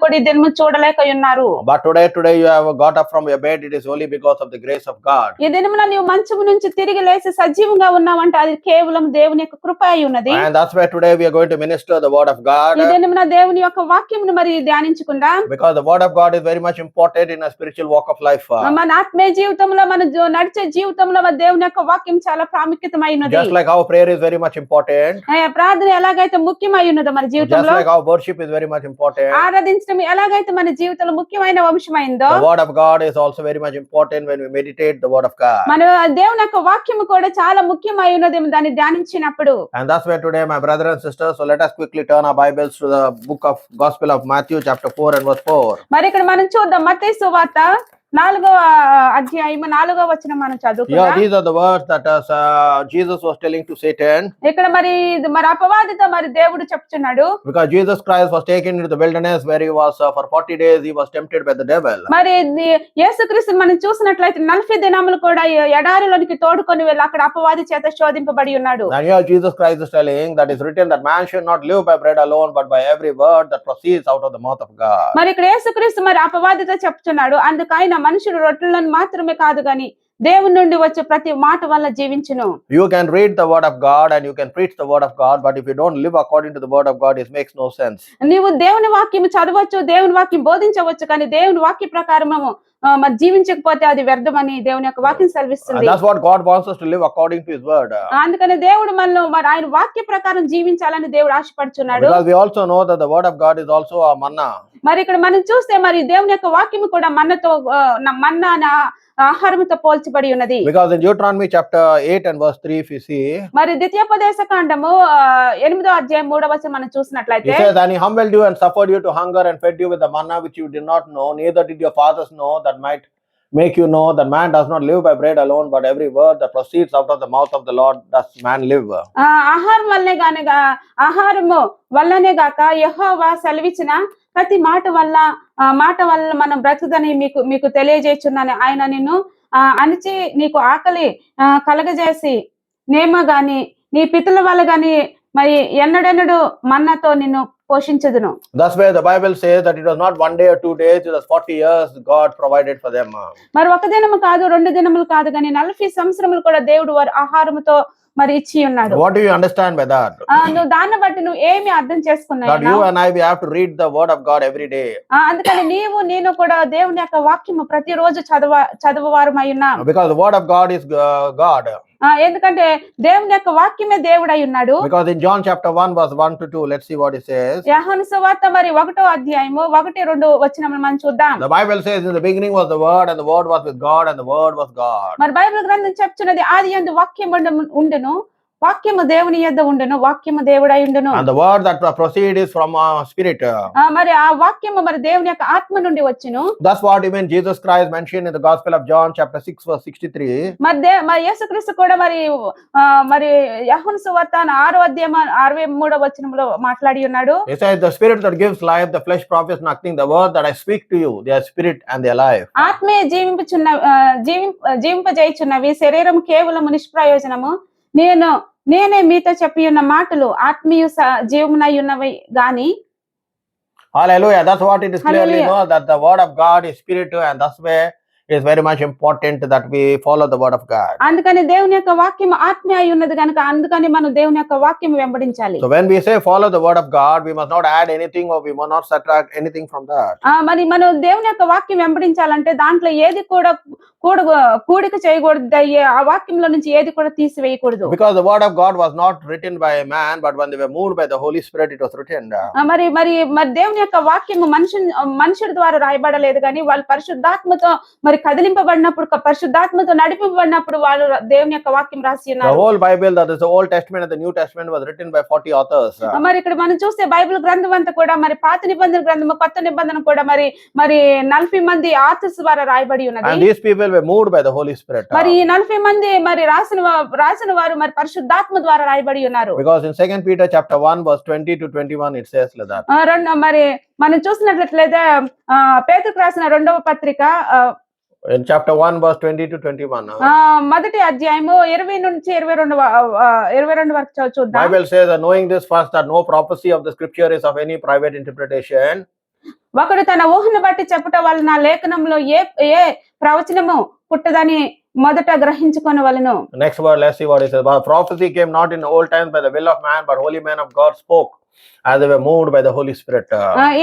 కూడా ఈ దినము చూడలేకయున్నారు. But today you have got up from your bed, it is only because of the grace of God. ఈ దినమున నీవు మంచము నుంచి తిరిగి లేచి సజీవంగా ఉన్నావంటే అది కేవలం దేవుని యొక్క కృప అయి ఉన్నది. And that's why today we are going to minister the word of God. ఈ దినమున దేవుని యొక్క వాక్యమును మరి ధ్యానించుకుందాం. Because the word of God is very much important in a spiritual walk of life. మన ఆత్మీయ జీవితంలో మన నడిచే జీవితంలో మన దేవుని యొక్క వాక్యం చాలా ప్రాముఖ్యతమైనది. Just like our prayer is very much important. ప్రార్థన ఎలాగైతే ముఖ్యమై ఉన్నదో మన Just జీవితంలో, like our worship is very much important. ఆరాధించడం ఎలాగైతే మన జీవితంలో ముఖ్యమైన అంశమైందో, The word of God is also very much important when we meditate the word of God. మన దేవుని యొక్క వాక్యము కూడా చాలా ముఖ్యమై ఉన్నది దాన్ని ధ్యానించినప్పుడు. And that's why today, my brother and sisters, so let us quickly turn our Bibles to the book of Gospel of Matthew chapter 4 and verse 4. మరి ఇక్కడ మనం చూద్దాం మత్తయి సువార్త 4వ అధ్యాయం 4వ వచనం మనం Yeah, చదువుకుందాం. these are the words that Jesus was telling to Satan. ఇక్కడ మరి అపవాదితో మరి దేవుడు చెప్తున్నాడు. Because Jesus Christ was taken into the wilderness where he was for 40 days he was tempted by the devil. మరి యేసుక్రీస్తు మనం చూసినట్లయితే 40 దినములు కూడా ఎడారిలోనికి తోడుకొని వెళ్ళి అక్కడ అపవాది చేత శోధింపబడి ఉన్నాడు. And here Jesus Christ is telling that is written that man should not live by bread alone but by every word that proceeds out of the mouth of God. మరి ఇక్కడ యేసుక్రీస్తు మరి అపవాదితో చెప్తున్నాడు, అందుకైన మనుషుడు రొట్టెలను మాత్రమే కాదు గాని దేవుని నుండి వచ్చే ప్రతి మాట వల్ల జీవించును. You can read the word of God and you can preach the word of God, but if you don't live according to the word of God, it makes no sense. నీవు దేవుని వాక్యం చదవచ్చు, దేవుని వాక్యం బోధించవచ్చు, కానీ దేవుని వాక్య ప్రకారము మరి జీవించకపోతే అది వ్యర్థమని దేవుని యొక్క వాక్యం సెలవిస్తుంది. That's what God wants us to live according to his word. అందుకని దేవుడు మనలో మరి ఆయన వాక్య ప్రకారం జీవించాలని దేవుడు ఆశపడుచున్నాడు. Because we also know that the word of God is also a manna. మరి ఇక్కడ మనం చూస్తే మరి దేవుని యొక్క వాక్యము కూడా మన్నా ఆహారముతో పోల్చబడి ఉన్నది. Because in Deuteronomy chapter 8 and verse 3 if you see, మరి ద్వితీయోపదేశ కాండము 8వ అధ్యాయం 3వ వచనం మనం చూసినట్లయితే, he says, and he humbled you and suffered you to hunger and fed you with the manna which you did not know, neither did your fathers know, that might make you know that man does not live by bread alone but every word that proceeds out of the mouth of the Lord does man live. ఆహారము వల్లనే గాక యెహోవా సెలవిచ్చిన ప్రతి మాట వల్ల మనం బ్రతుకుదని మీకు తెలియజేస్తున్నాను. ఆయన నిన్ను అణిచి నీకు ఆకలి కలగజేసి నేమ గాని నీ పితల వల్ల గాని మరి ఎన్నడెన్నడు మన్నాతో నిన్ను పోషించదును. That's where the Bible says that it was not one day or 2 days, it was 40 years God provided for them. మరి ఒక దినము కాదు, 2 దినములు కాదు, కానీ 40 సంవత్సరములు కూడా దేవుడు వారి ఆహారముతో మరి ఇచ్చి ఉన్నాడు. What do you understand by that? నువ్వు దాన్ని బట్టి నువ్వు ఏమి అర్థం చేసుకున్నావు? That you and I, we have to read the word of God every day. అందుకని నేను కూడా దేవుని యొక్క వాక్యము ప్రతిరోజు చదవవారమై ఉన్నాం. Because the word of God is God. ఎందుకంటే దేవుని యొక్క వాక్యమే దేవుడై ఉన్నాడు. Because in John chapter 1 verse 1 to 2, let's see what it says. యోహాను సువార్త మరి 1వ అధ్యాయము 1-2 వచనములు మనం చూద్దాం. The Bible says in the beginning was the word and the word was with God and the word was God. మరి Bible గ్రంథం చెప్తున్నది ఆదియందు వాక్యం ఉండును, వాక్యము దేవుని యొద్ద ఉండును, వాక్యము దేవుడై ఉండును. And the word that proceed is from spirit. మరి ఆ వాక్యము మరి దేవుని యొక్క ఆత్మ నుండి వచ్చును. That's what even Jesus Christ mentioned in the Gospel of John chapter 6 verse 63. మరి యేసుక్రీస్తు కూడా మరి యోహాను సువార్త 6వ అధ్యాయం 63వ వచనంలో మాట్లాడి ఉన్నాడు. He says the spirit that gives life, the flesh profits nothing. The word that I speak to you, they are spirit and they are life. ఆత్మే జీవింపజేయుచున్నవి, శరీరం కేవలము నిష్ప్రయోజనము. నేనే మీతో చెప్పి ఉన్న మాటలు ఆత్మీయ జీవమునై ఉన్నవి గాని. Hallelujah. That's what it is clearly know that the word of God is spiritual, and that's where it is very much important that we follow the word of God. అందుకని దేవుని యొక్క వాక్యం ఆత్మీయ అయి ఉన్నది కనుక అందుకని మనం దేవుని యొక్క వాక్యం వెంబడించాలి. So when we say follow the word of God, we must not add anything or we must not subtract anything from that. మరి మనం దేవుని యొక్క వాక్యం వెంబడించాలంటే దాంట్లో ఏది కూడా కూడిక చేయకూడదు, ఆ వాక్యంలో నుంచి ఏది కూడా తీసివేయకూడదు. Because the word of God was not written by a man, but when they were moved by the Holy Spirit, it was written. మరి దేవుని యొక్క వాక్యము మనుషుడి ద్వారా రాయబడలేదు కానీ వాళ్ళు పరిశుద్ధాత్మతో మరి కదిలింపబడినప్పుడు, పరిశుద్ధాత్మతో నడిపింపబడినప్పుడు వాళ్ళు దేవుని యొక్క వాక్యం రాసి ఉన్నారు. The whole Bible, that is the Old Testament and the New Testament, was written by 40 authors. మరి ఇక్కడ మనం చూస్తే బైబిల్ గ్రంథం అంతా కూడా మరి పాత నిబంధన గ్రంథము, కొత్త నిబంధన కూడా మరి 40 మంది ఆథర్స్ ద్వారా రాయబడి ఉన్నది. And these people were moved by the Holy Spirit. మరి ఈ 40 మంది మరి రాసిన వారు మరి పరిశుద్ధాత్మ ద్వారా రాయబడి ఉన్నారు. Because in 2 Peter chapter 1 verse 20 to 21 it says like that. మరి మనం చూసినట్లయితే పేతురుకు రాసిన 2వ పత్రిక in chapter 1 verse 20 to 21. మొదటి అధ్యాయము 20 నుంచి 22 వరకు చూద్దాం. Bible says that knowing this first, that no prophecy of the scripture is of any private interpretation. ఒకడు తన ఊహను బట్టి చెప్పుట వలన లేఖనంలో ఏ ఏ ప్రవచనము పుట్టదని మొదట గ్రహించుకొనవలెను. Next word, let's see what it says. But prophecy came not in old times by the will of man, but holy men of God spoke as they were moved by the Holy Spirit.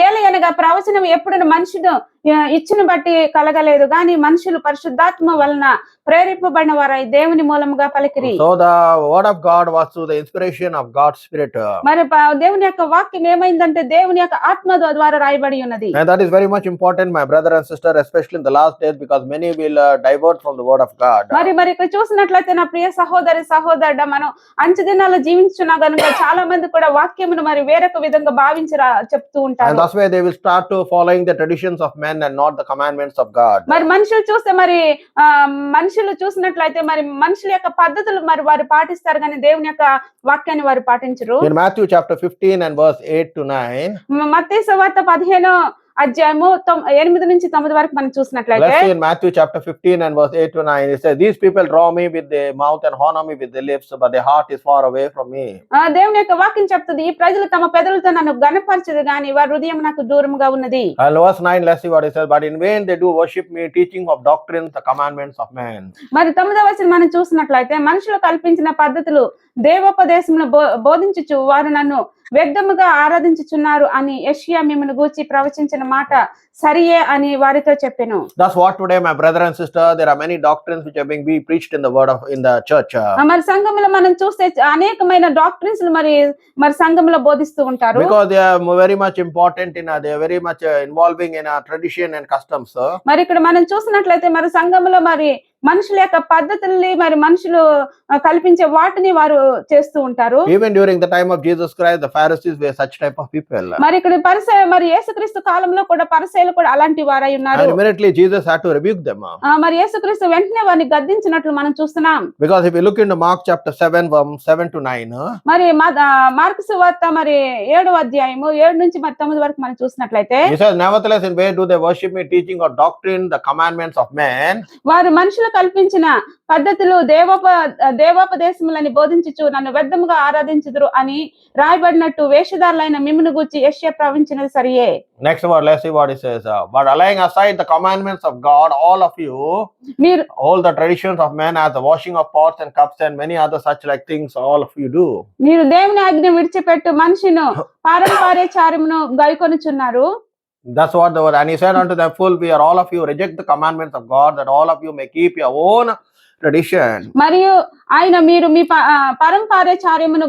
ఏలయనగా ప్రవచనం ఎప్పుడు మనుషుడు ఇచ్చును బట్టి కలగలేదు గాని మనుషులు పరిశుద్ధాత్మ వలన ప్రేరేపబడిన వారై దేవుని మూలముగా పలికిరి. So the word of God was through the inspiration of God's Spirit. మరి దేవుని యొక్క వాక్యం ఏమైందంటే దేవుని యొక్క ఆత్మ ద్వారా రాయబడి ఉన్నది. And that is very much important, my brother and sister, especially in the last days, because many will divert from the word of God. మరి ఇక్కడ చూసినట్లయితే నా ప్రియ సహోదరి సహోదరుడ, మనం అంచె దినాల్లో జీవించున్నా గనుక చాలా మంది కూడా వాక్యమును మరి వేరొక విధంగా భావించి చెప్తూ And ఉంటారు. that's why they will start to following the traditions of men and not the commandments of God. మరి మనుషులు చూస్తే మరి మనుషులు చూసినట్లయితే మరి మనుషుల యొక్క పద్ధతులు మరి వారు పాటిస్తారు కానీ దేవుని యొక్క వాక్యాన్ని వారు పాటించరు. In Matthew chapter 15 and verse 8 to 9, మత్తయి సువార్త 15వ అధ్యాయము 8 నుంచి 9 వరకు మనం చూసినట్లయితే, let's see in Matthew chapter 15 and verse 8 to 9, it says, "These people draw me with their mouth and honor me with their lips, but their heart is far away from me." దేవుని యొక్క వాక్యం చెప్తుంది, ఈ ప్రజలు తమ పెదవులతో నన్ను గణపరచదు గాని వారి హృదయం నాకు దూరంగా ఉన్నది. And verse 9, let's see what it says, "But in vain they do worship me, teaching of doctrines, the commandments of men." మరి 9వ వచనం మనం చూసినట్లయితే, మనుషులు కల్పించిన పద్ధతులు దేవోపదేశమును బోధించుచు వారు నన్ను వ్యర్థముగా ఆరాధించుచున్నారు అని యెషయా మిమ్మును గూర్చి ప్రవచించిన మాట సరియే అని వారితో చెప్పెను. That's what today, my brother and sister, there are many doctrines which are being preached in the word of in the church. మరి సంఘంలో మనం చూస్తే అనేకమైన డాక్ట్రిన్స్ మరి సంఘంలో బోధిస్తూ ఉంటారు. Because they are very much important they are very much involving in tradition and customs. మరి ఇక్కడ మనం చూసినట్లయితే మరి సంఘంలో మరి మనుషుల యొక్క పద్ధతుల్ని మరి మనుషులు కల్పించే వాటిని వారు చేస్తూ ఉంటారు. Even during the time of Jesus Christ, the Pharisees were such type of people. మరి ఇక్కడ మరి యేసుక్రీస్తు కాలంలో కూడా పరిసయ్యులు కూడా అలాంటి వారై ఉన్నారు. And immediately Jesus had to rebuke them. మరి యేసుక్రీస్తు వెంటనే వారిని గద్దించినట్లు మనం చూస్తున్నాం. Because if you look into Mark chapter 7 from 7 to 9, మరి మార్కు సువార్త మరి 7వ అధ్యాయము 7 నుంచి మరి 9 వరకు మనం చూసినట్లయితే, he says, "Nevertheless, in vain do they worship me, teaching of doctrine, the commandments of men." వారు మనుషులు కల్పించిన పద్ధతులు దేవోపదేశములని బోధించుచు నన్ను వ్యర్థముగా ఆరాధించుదురు అని రాయబడినట్టు వేషధారులైన మిమ్మును గూర్చి యెషయా ప్రవచించినది సరియే. Next word, let's see what it says. "But laying aside the commandments of God, all of you, మీరు all the traditions of men, as the washing of pots and cups and many other such like things, all of you do." మీరు దేవుని ఆజ్ఞ విడిచిపెట్టు మనుషును పారంపర్యాచారమును గైకొనుచున్నారు. That's what the word. And he said unto them, "Fool, we are all of you reject the commandments of God, that all of you may keep your own tradition." మరియు ఆయన మీరు మీ పారంపర్యాచార్యమును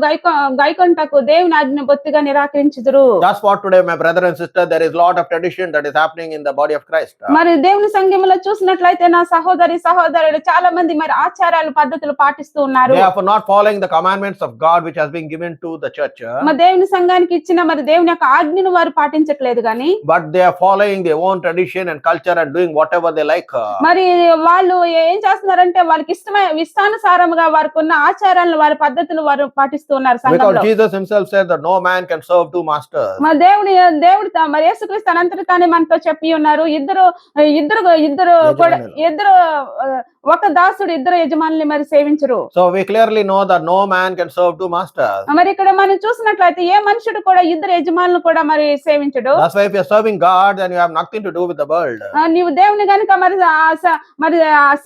గైకొంటకు దేవుని ఆజ్ఞ బొత్తిగా నిరాకరించుదురు. That's what today, my brother and sister, there is a lot of tradition that is happening in the body of Christ. మరి దేవుని సంఘములో చూసినట్లయితే నా సహోదరి సహోదరుడు చాలా మంది మరి ఆచారాలు పద్ధతులు పాటిస్తూ ఉన్నారు. They are for not following the commandments of God which has been given to the church. మరి దేవుని సంఘానికి ఇచ్చిన మరి దేవుని యొక్క ఆజ్ఞను వారు పాటించట్లేదు గాని, But they are following their own tradition and culture and doing whatever they like. మరి వాళ్ళు ఏం చేస్తున్నారంటే వాళ్ళకి ఇష్టానుసారముగా వారికి ఉన్న ఆచారాలను వారి పద్ధతులు వారు పాటిస్తూ ఉన్నారు Because సంఘంలో. Jesus himself said that no man can serve two masters. మరి దేవుడు మరి యేసుక్రీస్తు అనంతటి తానే మనతో చెప్పి ఉన్నారు, ఇద్దరు ఒక దాసుడు ఇద్దరు యజమానుల్ని మరి సేవించరు. So we clearly know that no man can serve two masters. మరి ఇక్కడ మనం చూసినట్లయితే ఏ మనుషుడు కూడా ఇద్దరు యజమానులు కూడా మరి సేవించడు. That's why if you're serving God, then you have nothing to do with the world. నీవు దేవుని గనుక మరి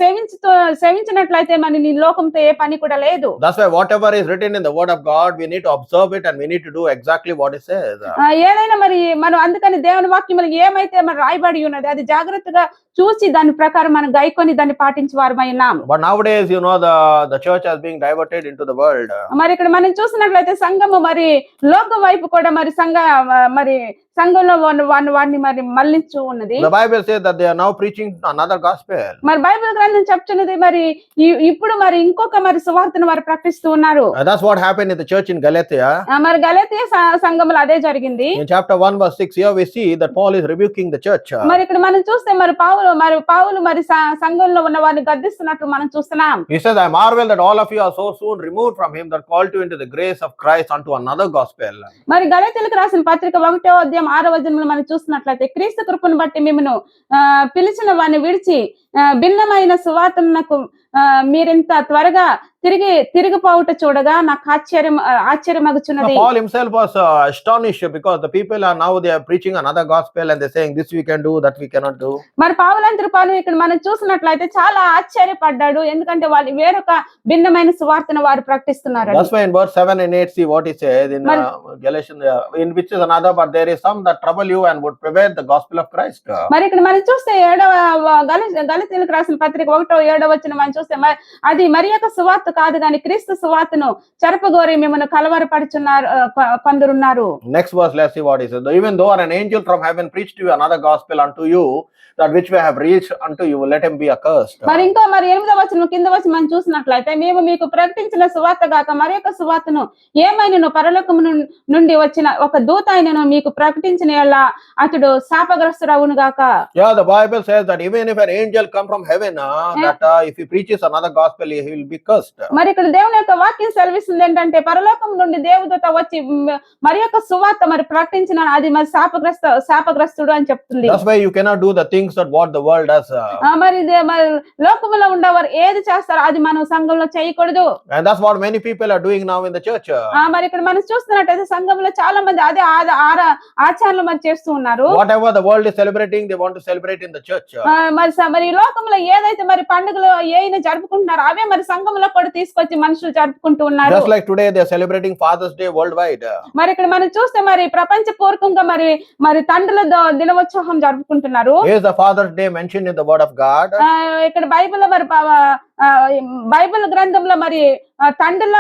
సేవించినట్లయితే మరి నీ లోకంతో ఏ పని కూడా లేదు. That's why whatever is written in the word of God, we need to observe it and we need to do exactly what it says. ఏదైనా మరి మనం అందుకని దేవుని వాక్యములు ఏమైతే మరి రాయబడి ఉన్నది అది జాగ్రత్తగా చూసి దాని ప్రకారం మనం గైకొని దాన్ని పాటించి వారమై ఉన్నాం. But nowadays, the church has been diverted into the world. మరి ఇక్కడ మనం చూసినట్లయితే సంఘము మరి లోక వైపు కూడా మరి సంఘంలో వాడిని మరి మళ్ళించు ఉన్నది. The Bible says that they are now preaching another gospel. మరి బైబిల్ గ్రంథం చెప్తున్నది మరి ఇప్పుడు మరి ఇంకొక మరి సువార్తను వారు ప్రకటిస్తూ ఉన్నారు. That's what happened in the church in Galatia. మరి గలతీయ సంఘంలో అదే జరిగింది. In chapter 1 verse 6 here we see that Paul is rebuking the church. మరి ఇక్కడ మనం చూస్తే మరి పావులు మరి సంఘంలో ఉన్న వారిని గద్దిస్తున్నట్లు మనం చూస్తున్నాం. He says, "I marvel that all of you are so soon removed from him that called you into the grace of Christ unto another gospel." మరి గలతీయులకు రాసిన పత్రిక 1వ అధ్యాయం 6వ వచనంలో మనం చూసినట్లయితే, క్రీస్తు కృపను బట్టి మిమ్మును పిలిచిన వారిని విడిచి భిన్నమైన సువార్తనకు మీరింత త్వరగా తిరిగిపోవుట చూడగా నాకు ఆశ్చర్యమగుచున్నది. Paul himself was astonished because the people are now they are preaching another gospel and they're saying this we can do, that we cannot do. మరి పౌలు ఇక్కడ మనం చూసినట్లయితే చాలా ఆశ్చర్యపడ్డాడు. ఎందుకంటే వాళ్ళు వేరొక భిన్నమైన సువార్తను వారు ప్రకటిస్తున్నారు. That's why in verse 7 and 8 see what he says in Galatians, in which is another, but there is some that trouble you and would prevent the gospel of Christ. మరి ఇక్కడ మనం చూస్తే గలతీయులకు రాసిన పత్రిక 1:7 మనం చూస్తే అది మరి యొక్క సువార్త కాదు గాని క్రీస్తు సువార్తను చెరపగోరి మిమ్మల్ని కలవరపడుచున్నారు కొందరున్నారు. Next verse, let's see what he says. Even though an angel from heaven preached to you another gospel unto you, that which we have reached unto you, let him be accursed. మరి 8వ వచనం కింద వచ్చి మనం చూసినట్లయితే మేము మీకు ప్రకటించిన సువార్త గాక మరి యొక్క సువార్తను ఏమైనను పరలోకము నుండి వచ్చిన ఒక దూత అయినను మీకు ప్రకటించిన యెడల అతడు శాపగ్రస్తుడవును గాక. Yeah, the Bible says that even if an angel come from heaven, that if he preaches another gospel, he will be cursed. మరి ఇక్కడ దేవుని యొక్క వాక్యం సెలవిస్తుంది ఏంటంటే పరలోకం నుండి దేవదూత వచ్చి మరి యొక్క సువార్త మరి ప్రకటించిన అది మరి శాపగ్రస్తుడు అని చెప్తుంది. That's why you cannot do the things that what the world does. మరి లోకములో ఉండేవారు ఏది చేస్తారో అది మనం సంఘంలో చేయకూడదు. And that's what many people are doing now in the church. మరి ఇక్కడ మనం చూస్తున్నట్టయితే సంఘంలో చాలా మంది అదే ఆచారాలు మరి చేస్తూ ఉన్నారు. Whatever the world is celebrating, they want to celebrate in the church. మరి లోకంలో ఏదైతే మరి పండుగలు ఏమైనా జరుపుకుంటున్నారో అవే మరి సంఘంలో కూడా తీసుకొచ్చి మనుషులు జరుపుకుంటూ ఉన్నారు. Just like today they are celebrating Father's Day worldwide. మరి ఇక్కడ మనం చూస్తే మరి ప్రపంచ పూర్వకంగా మరి తండ్రుల దినోత్సవం జరుపుకుంటున్నారు. Is the Father's Day mentioned in the word of God? ఇక్కడ బైబిల్లో మరి బైబిల్ గ్రంథంలో మరి తండ్రుల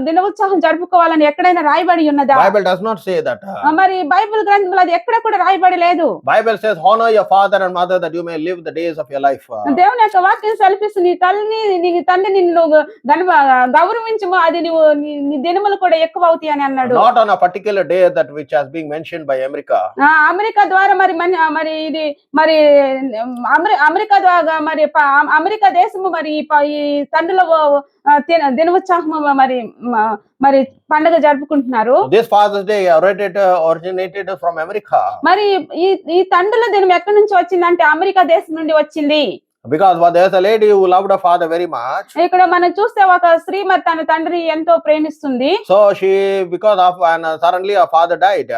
దినోత్సవం జరుపుకోవాలని ఎక్కడైనా రాయబడి ఉన్నదా? Bible does not say that. మరి బైబిల్ గ్రంథంలో అది ఎక్కడ కూడా రాయబడి లేదు. Bible says honor your father and mother that you may live the days of your life. దేవుని యొక్క వాక్యం సెలవిస్తుంది నీ తండ్రి నిన్ను గౌరవించుము అది నీ దినములు కూడా ఎక్కువ అవుతాయి అని అన్నాడు. Not on a particular day that which has been mentioned by America. America ద్వారా మరి ఇది మరి అమెరికా ద్వారా మరి అమెరికా దేశము మరి ఈ తండ్రుల దినోత్సవం మరి పండుగ జరుపుకుంటున్నారు. This Father's Day originated from America. మరి ఈ తండ్రుల దినం ఎక్కడి నుంచి వచ్చిందంటే అమెరికా దేశం నుండి వచ్చింది. Because there's a lady who loved her father very much. ఇక్కడ మనం చూస్తే ఒక స్త్రీ మరి తన తండ్రిని ఎంతో ప్రేమిస్తుంది. So because of and suddenly her father died.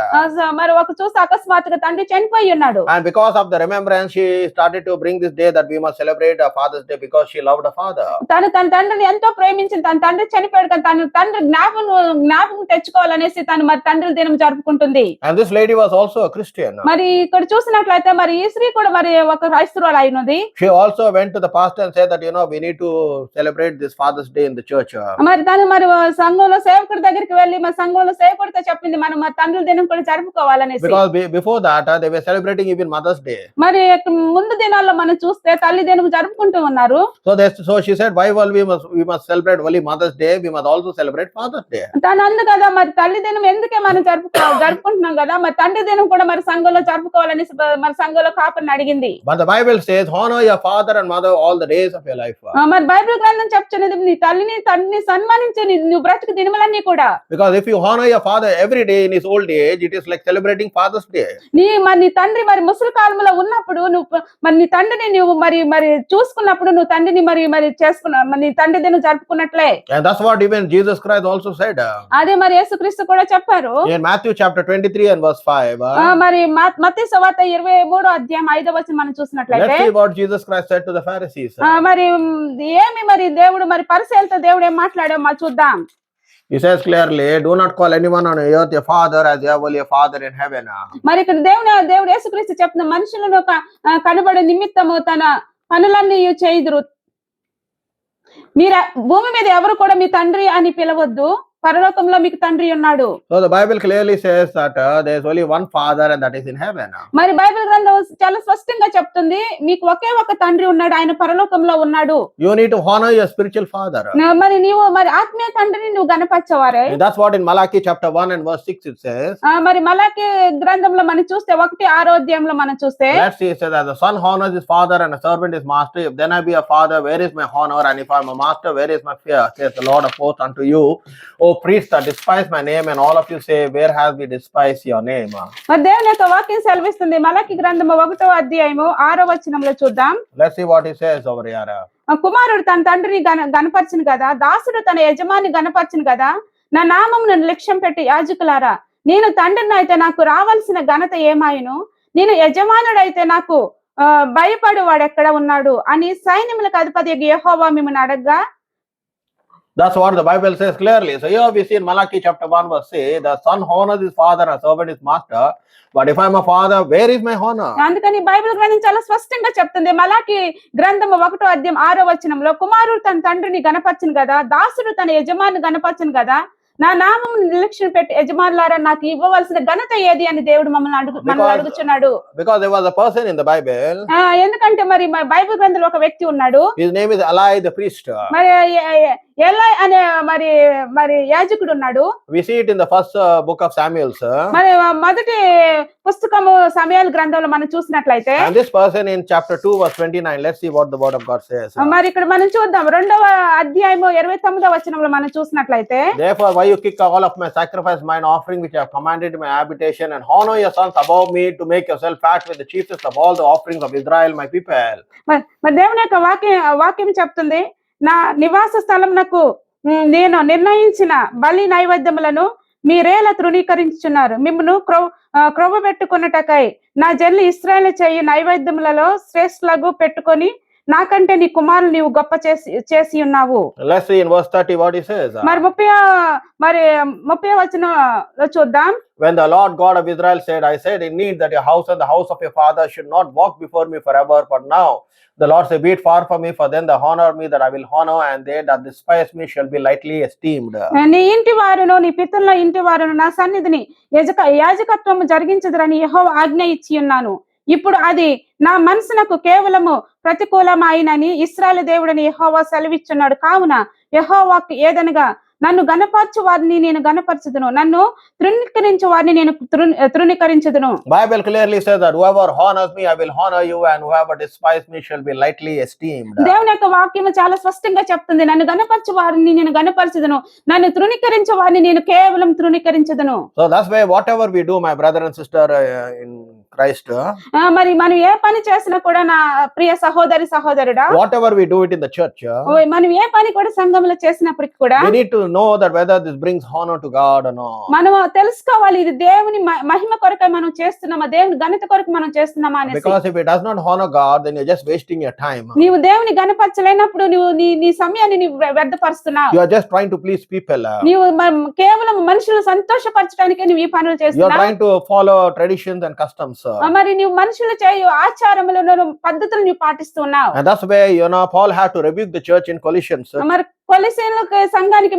మరి ఒక చూస్తే అకస్మాత్తుగా తండ్రి చనిపోయి ఉన్నాడు. And because of the remembrance she started to bring this day that we must celebrate her Father's Day because she loved her father. తన తండ్రిని ఎంతో ప్రేమించింది. తన తండ్రి చనిపోయాడు కానీ తన తండ్రి జ్ఞాపకం తెచ్చుకోవాలనేసి తను మరి తండ్రి దినం జరుపుకుంటుంది. And this lady was also a Christian. మరి ఇక్కడ చూసినట్లయితే మరి ఈ స్త్రీ కూడా మరి ఒక క్రైస్తవురాలు అయినది. She also went to the pastor and said that we need to celebrate this Father's Day in the church. మరి తను మరి సంఘంలో సేవకుడి దగ్గరికి వెళ్ళి మరి సంఘంలో సేవకుడితో చెప్పింది మనం మరి తండ్రుల దినం కూడా జరుపుకోవాలనేసి. Because before that they were celebrating even Mother's Day. మరి ముందు దినాల్లో మనం చూస్తే తల్లి దినం జరుపుకుంటూ ఉన్నారు. So she said why we must celebrate only Mother's Day, we must also celebrate Father's Day. తను అందు కదా మరి తల్లి దినం ఎందుకే మనం జరుపుకుంటున్నాం కదా మరి తండ్రి దినం కూడా మరి సంఘంలో జరుపుకోవాలనేసి మరి సంఘంలో కాపరిని అడిగింది. But the Bible says honor your father and mother all the days of your life. మరి బైబిల్ గ్రంథం చెప్తున్నది నీ తల్లిని తండ్రిని సన్మానించు నువ్వు బ్రతుకు దినములన్నీ కూడా. Because if you honor your father every day in his old age, it is like celebrating Father's Day. నీ తండ్రి మరి ముసలి కాలంలో ఉన్నప్పుడు నువ్వు మరి నీ తండ్రిని నువ్వు మరి చూసుకున్నప్పుడు నువ్వు తండ్రిని మరి చేసుకున్నా నీ తండ్రి దినం జరుపుకున్నట్లే. And that's what even Jesus Christ also said. అదే మరి యేసుక్రీస్తు కూడా చెప్పారు. In Matthew chapter 23 and verse 5. మరి మత్తయి సువార్త 23:5 మనం చూసినట్లయితే let's see what Jesus Christ said to the Pharisees. మరి మరి దేవుడు మరి పరిసయ్యులతో దేవుడు ఏం మాట్లాడాడో మనం చూద్దాం. He says clearly, do not call anyone on earth your father as you have only a father in heaven. మరి ఇక్కడ దేవుడు యేసుక్రీస్తు చెప్పిన మనుషులను కనబడే నిమిత్తము తన పనులన్నీ చేయుదురు. మీరు భూమి మీద ఎవరు కూడా మీ తండ్రి అని పిలవద్దు, పరలోకంలో మీకు తండ్రి ఉన్నాడు. So the Bible clearly says that there is only one father and that is in heaven. మరి బైబిల్ గ్రంథం చాలా స్పష్టంగా చెప్తుంది మీకు ఒకే ఒక తండ్రి ఉన్నాడు, ఆయన పరలోకంలో ఉన్నాడు. You need to honor your spiritual father. మరి నీవు మరి ఆత్మీయ తండ్రిని నువ్వు గణపరచవారే. That's what in Malachi chapter 1 and verse 6 it says. మరి మలాకి గ్రంథంలో మనం చూస్తే 1:6 మనం చూస్తే let's see, it says that the son honors his father and a servant his master. If then I be a father, where is my honor? And if I am a master, where is my fear? Says the Lord of hosts unto you, O priests that despise my name, and all of you say, where have we despised your name? మరి దేవుని యొక్క వాక్యం సెలవిస్తుంది. మలాకి గ్రంథము 1వ అధ్యాయము 6వ వచనంలో చూద్దాం. Let's see what he says over here. కుమారుడు తన తండ్రిని గనపరచును కదా, దాసుడు తన యజమాని గనపరచును కదా. నా నామమును లక్ష్యం పెట్టి యాజకులారా, నేను తండ్రిని అయితే నాకు రావాల్సిన ఘనత ఏమాయను? నేను యజమానుడైతే నాకు భయపడు వాడెక్కడ ఉన్నాడు అని సైన్యములకు అధిపతి యెహోవా మిమ్మల్ని అడగ్గా. That's what the Bible says clearly. So here we see in Malachi chapter 1 verse 6, the son honors his father, a servant his master. But if I'm a father, where is my honor? అందుకని Bible గ్రంథం చాలా స్పష్టంగా చెప్తుంది. మలాకి గ్రంథము 1వ అధ్యాయం 6వ వచనంలో, కుమారుడు తన తండ్రిని గనపరచును కదా, దాసుడు తన యజమాని గనపరచును కదా. నా నామం నిర్లక్ష్యం పెట్టి యజమానులారా నాకు ఇవ్వవలసిన ఘనత ఏది అని దేవుడు మనల్ని అడుగుచున్నాడు. Because there was a person in the Bible. ఎందుకంటే మరి బైబిల్ గ్రంథంలో ఒక వ్యక్తి ఉన్నాడు. His name is Eli the priest. మరి ఎలై అనే మరి యాజకుడు ఉన్నాడు. We see it in the first book of Samuel, sir. మరి మొదటి పుస్తకము సమయాల గ్రంథంలో మనం చూసినట్లయితే, and this person in chapter 2 verse 29, let's see what the word of God says. మరి ఇక్కడ మనం చూద్దాం 2వ అధ్యాయము 29వ వచనంలో మనం చూసినట్లయితే, therefore why you kick all of my sacrifice, mine offering which I have commanded in my habitation, and honor your sons above me, to make yourself fat with the chiefest of all the offerings of Israel my people. మరి దేవుని యొక్క వాక్యం చెప్తుంది, నా నివాస స్థలమునకు నేను నిర్ణయించిన బలి నైవేద్యములను మీరేలా తృణీకరించున్నారు. మిమ్మును క్రొవ్వబెట్టుకొనుటకై నా జనులు ఇశ్రాయేలు చేయు నైవేద్యములలో శ్రేష్ఠులకు పెట్టుకొని నాకంటే నీ కుమారులు నీవు గొప్ప చేసి ఉన్నావు. Let's see in verse 30 what he says. మరి 30వ వచనంలో చూద్దాం. When the Lord God of Israel said, I said in need that your house and the house of your father should not walk before me forever, but now the Lord said, be it far from me, for then they honor me that I will honor, and they that despise me shall be lightly esteemed. నీ ఇంటి వారును నీ పితరుల ఇంటి వారును నా సన్నిధిని యాజకత్వము జరిగించదురని యెహోవా ఆజ్ఞ ఇచ్చి ఉన్నాను. ఇప్పుడు అది నా మనసునకు కేవలము ప్రతికూలమైనని ఇశ్రాయేలు దేవుడని యెహోవా సెలవిచ్చున్నాడు. కావున యెహోవాకు ఏదనగా, నన్ను గణపరచు వారిని నేను గణపరచుదును, నన్ను తృణీకరించు వారిని నేను తృణీకరించుదును. Bible clearly says that whoever honors me I will honor you, and whoever despises me shall be lightly esteemed. దేవుని యొక్క వాక్యం చాలా స్పష్టంగా చెప్తుంది, నన్ను గణపరచు వారిని నేను గణపరచుదును, నన్ను తృణీకరించు వారిని నేను కేవలం తృణీకరించుదును. So that's why whatever we do, my brother and sister in Christ, మరి మనం ఏ పని చేసినా కూడా నా ప్రియ సహోదరుడా, whatever we do it in the church, మనం ఏ పని కూడా సంఘంలో చేసినప్పటికీ కూడా we need to know that whether this brings honor to God or not. మనం తెలుసుకోవాలి, ఇది దేవుని మహిమ కొరకై మనం చేస్తున్నామా, దేవుని ఘనత కొరకు మనం చేస్తున్నామా అని. Because if it does not honor God, then you're just wasting your time. నీవు దేవుని గణపరచలేనప్పుడు నువ్వు నీ సమయాన్ని నీవు వ్యర్థపరుస్తున్నావు. You are just trying to please people. నీవు కేవలం మనుషులను సంతోషపరచడానికి నువ్వు ఈ పనులు You are చేస్తున్నావు. trying to follow traditions and customs. మరి నువ్వు మనుషులు చేయు ఆచారములను పద్ధతులు నువ్వు పాటిస్తున్నావు. And that's why Paul had to rebuke the church in Colossians. మరి కొలొస్సీయులకు సంఘానికి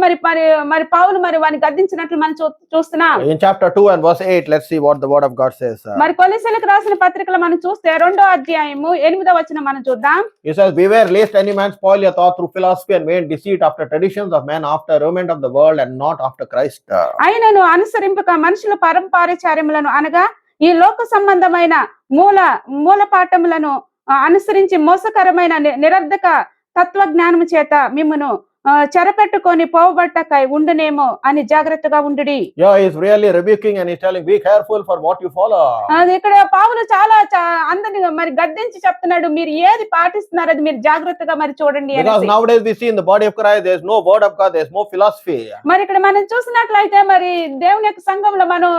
మరి పౌలు మరి వారిని గద్దించినట్లు మనం చూస్తున్నాం. In chapter 2 and verse 8, let's see what the word of God says. మరి కొలొస్సీయులకు రాసిన పత్రికలో మనం చూస్తే 2వ అధ్యాయము 8వ వచనం మనం చూద్దాం. He says, beware lest any man spoil your thought through philosophy and vain deceit, after traditions of men, after rudiment of the world, and not after Christ. ఆయనను అనుసరింపక మనుషుల పరంపారచార్యములను అనగా ఈ లోక సంబంధమైన మూల పాఠములను అనుసరించి మోసకరమైన నిరర్ధక తత్వజ్ఞానము చేత మిమ్మును చెరపెట్టుకొని పోవబట్టకై ఉండునేమో అని జాగ్రత్తగా ఉండుడి. Yeah, he is really rebuking and he's telling, be careful for what you follow. ఇక్కడ పౌలు చాలా అందరిని మరి గద్దించి చెప్తున్నాడు, మీరు ఏది పాటిస్తున్నారు అది మీరు జాగ్రత్తగా మరి చూడండి. Because nowadays we see in the body of Christ there is no word of God, there is more philosophy. మరి ఇక్కడ మనం చూసినట్లయితే మరి దేవుని యొక్క సంఘంలో మనం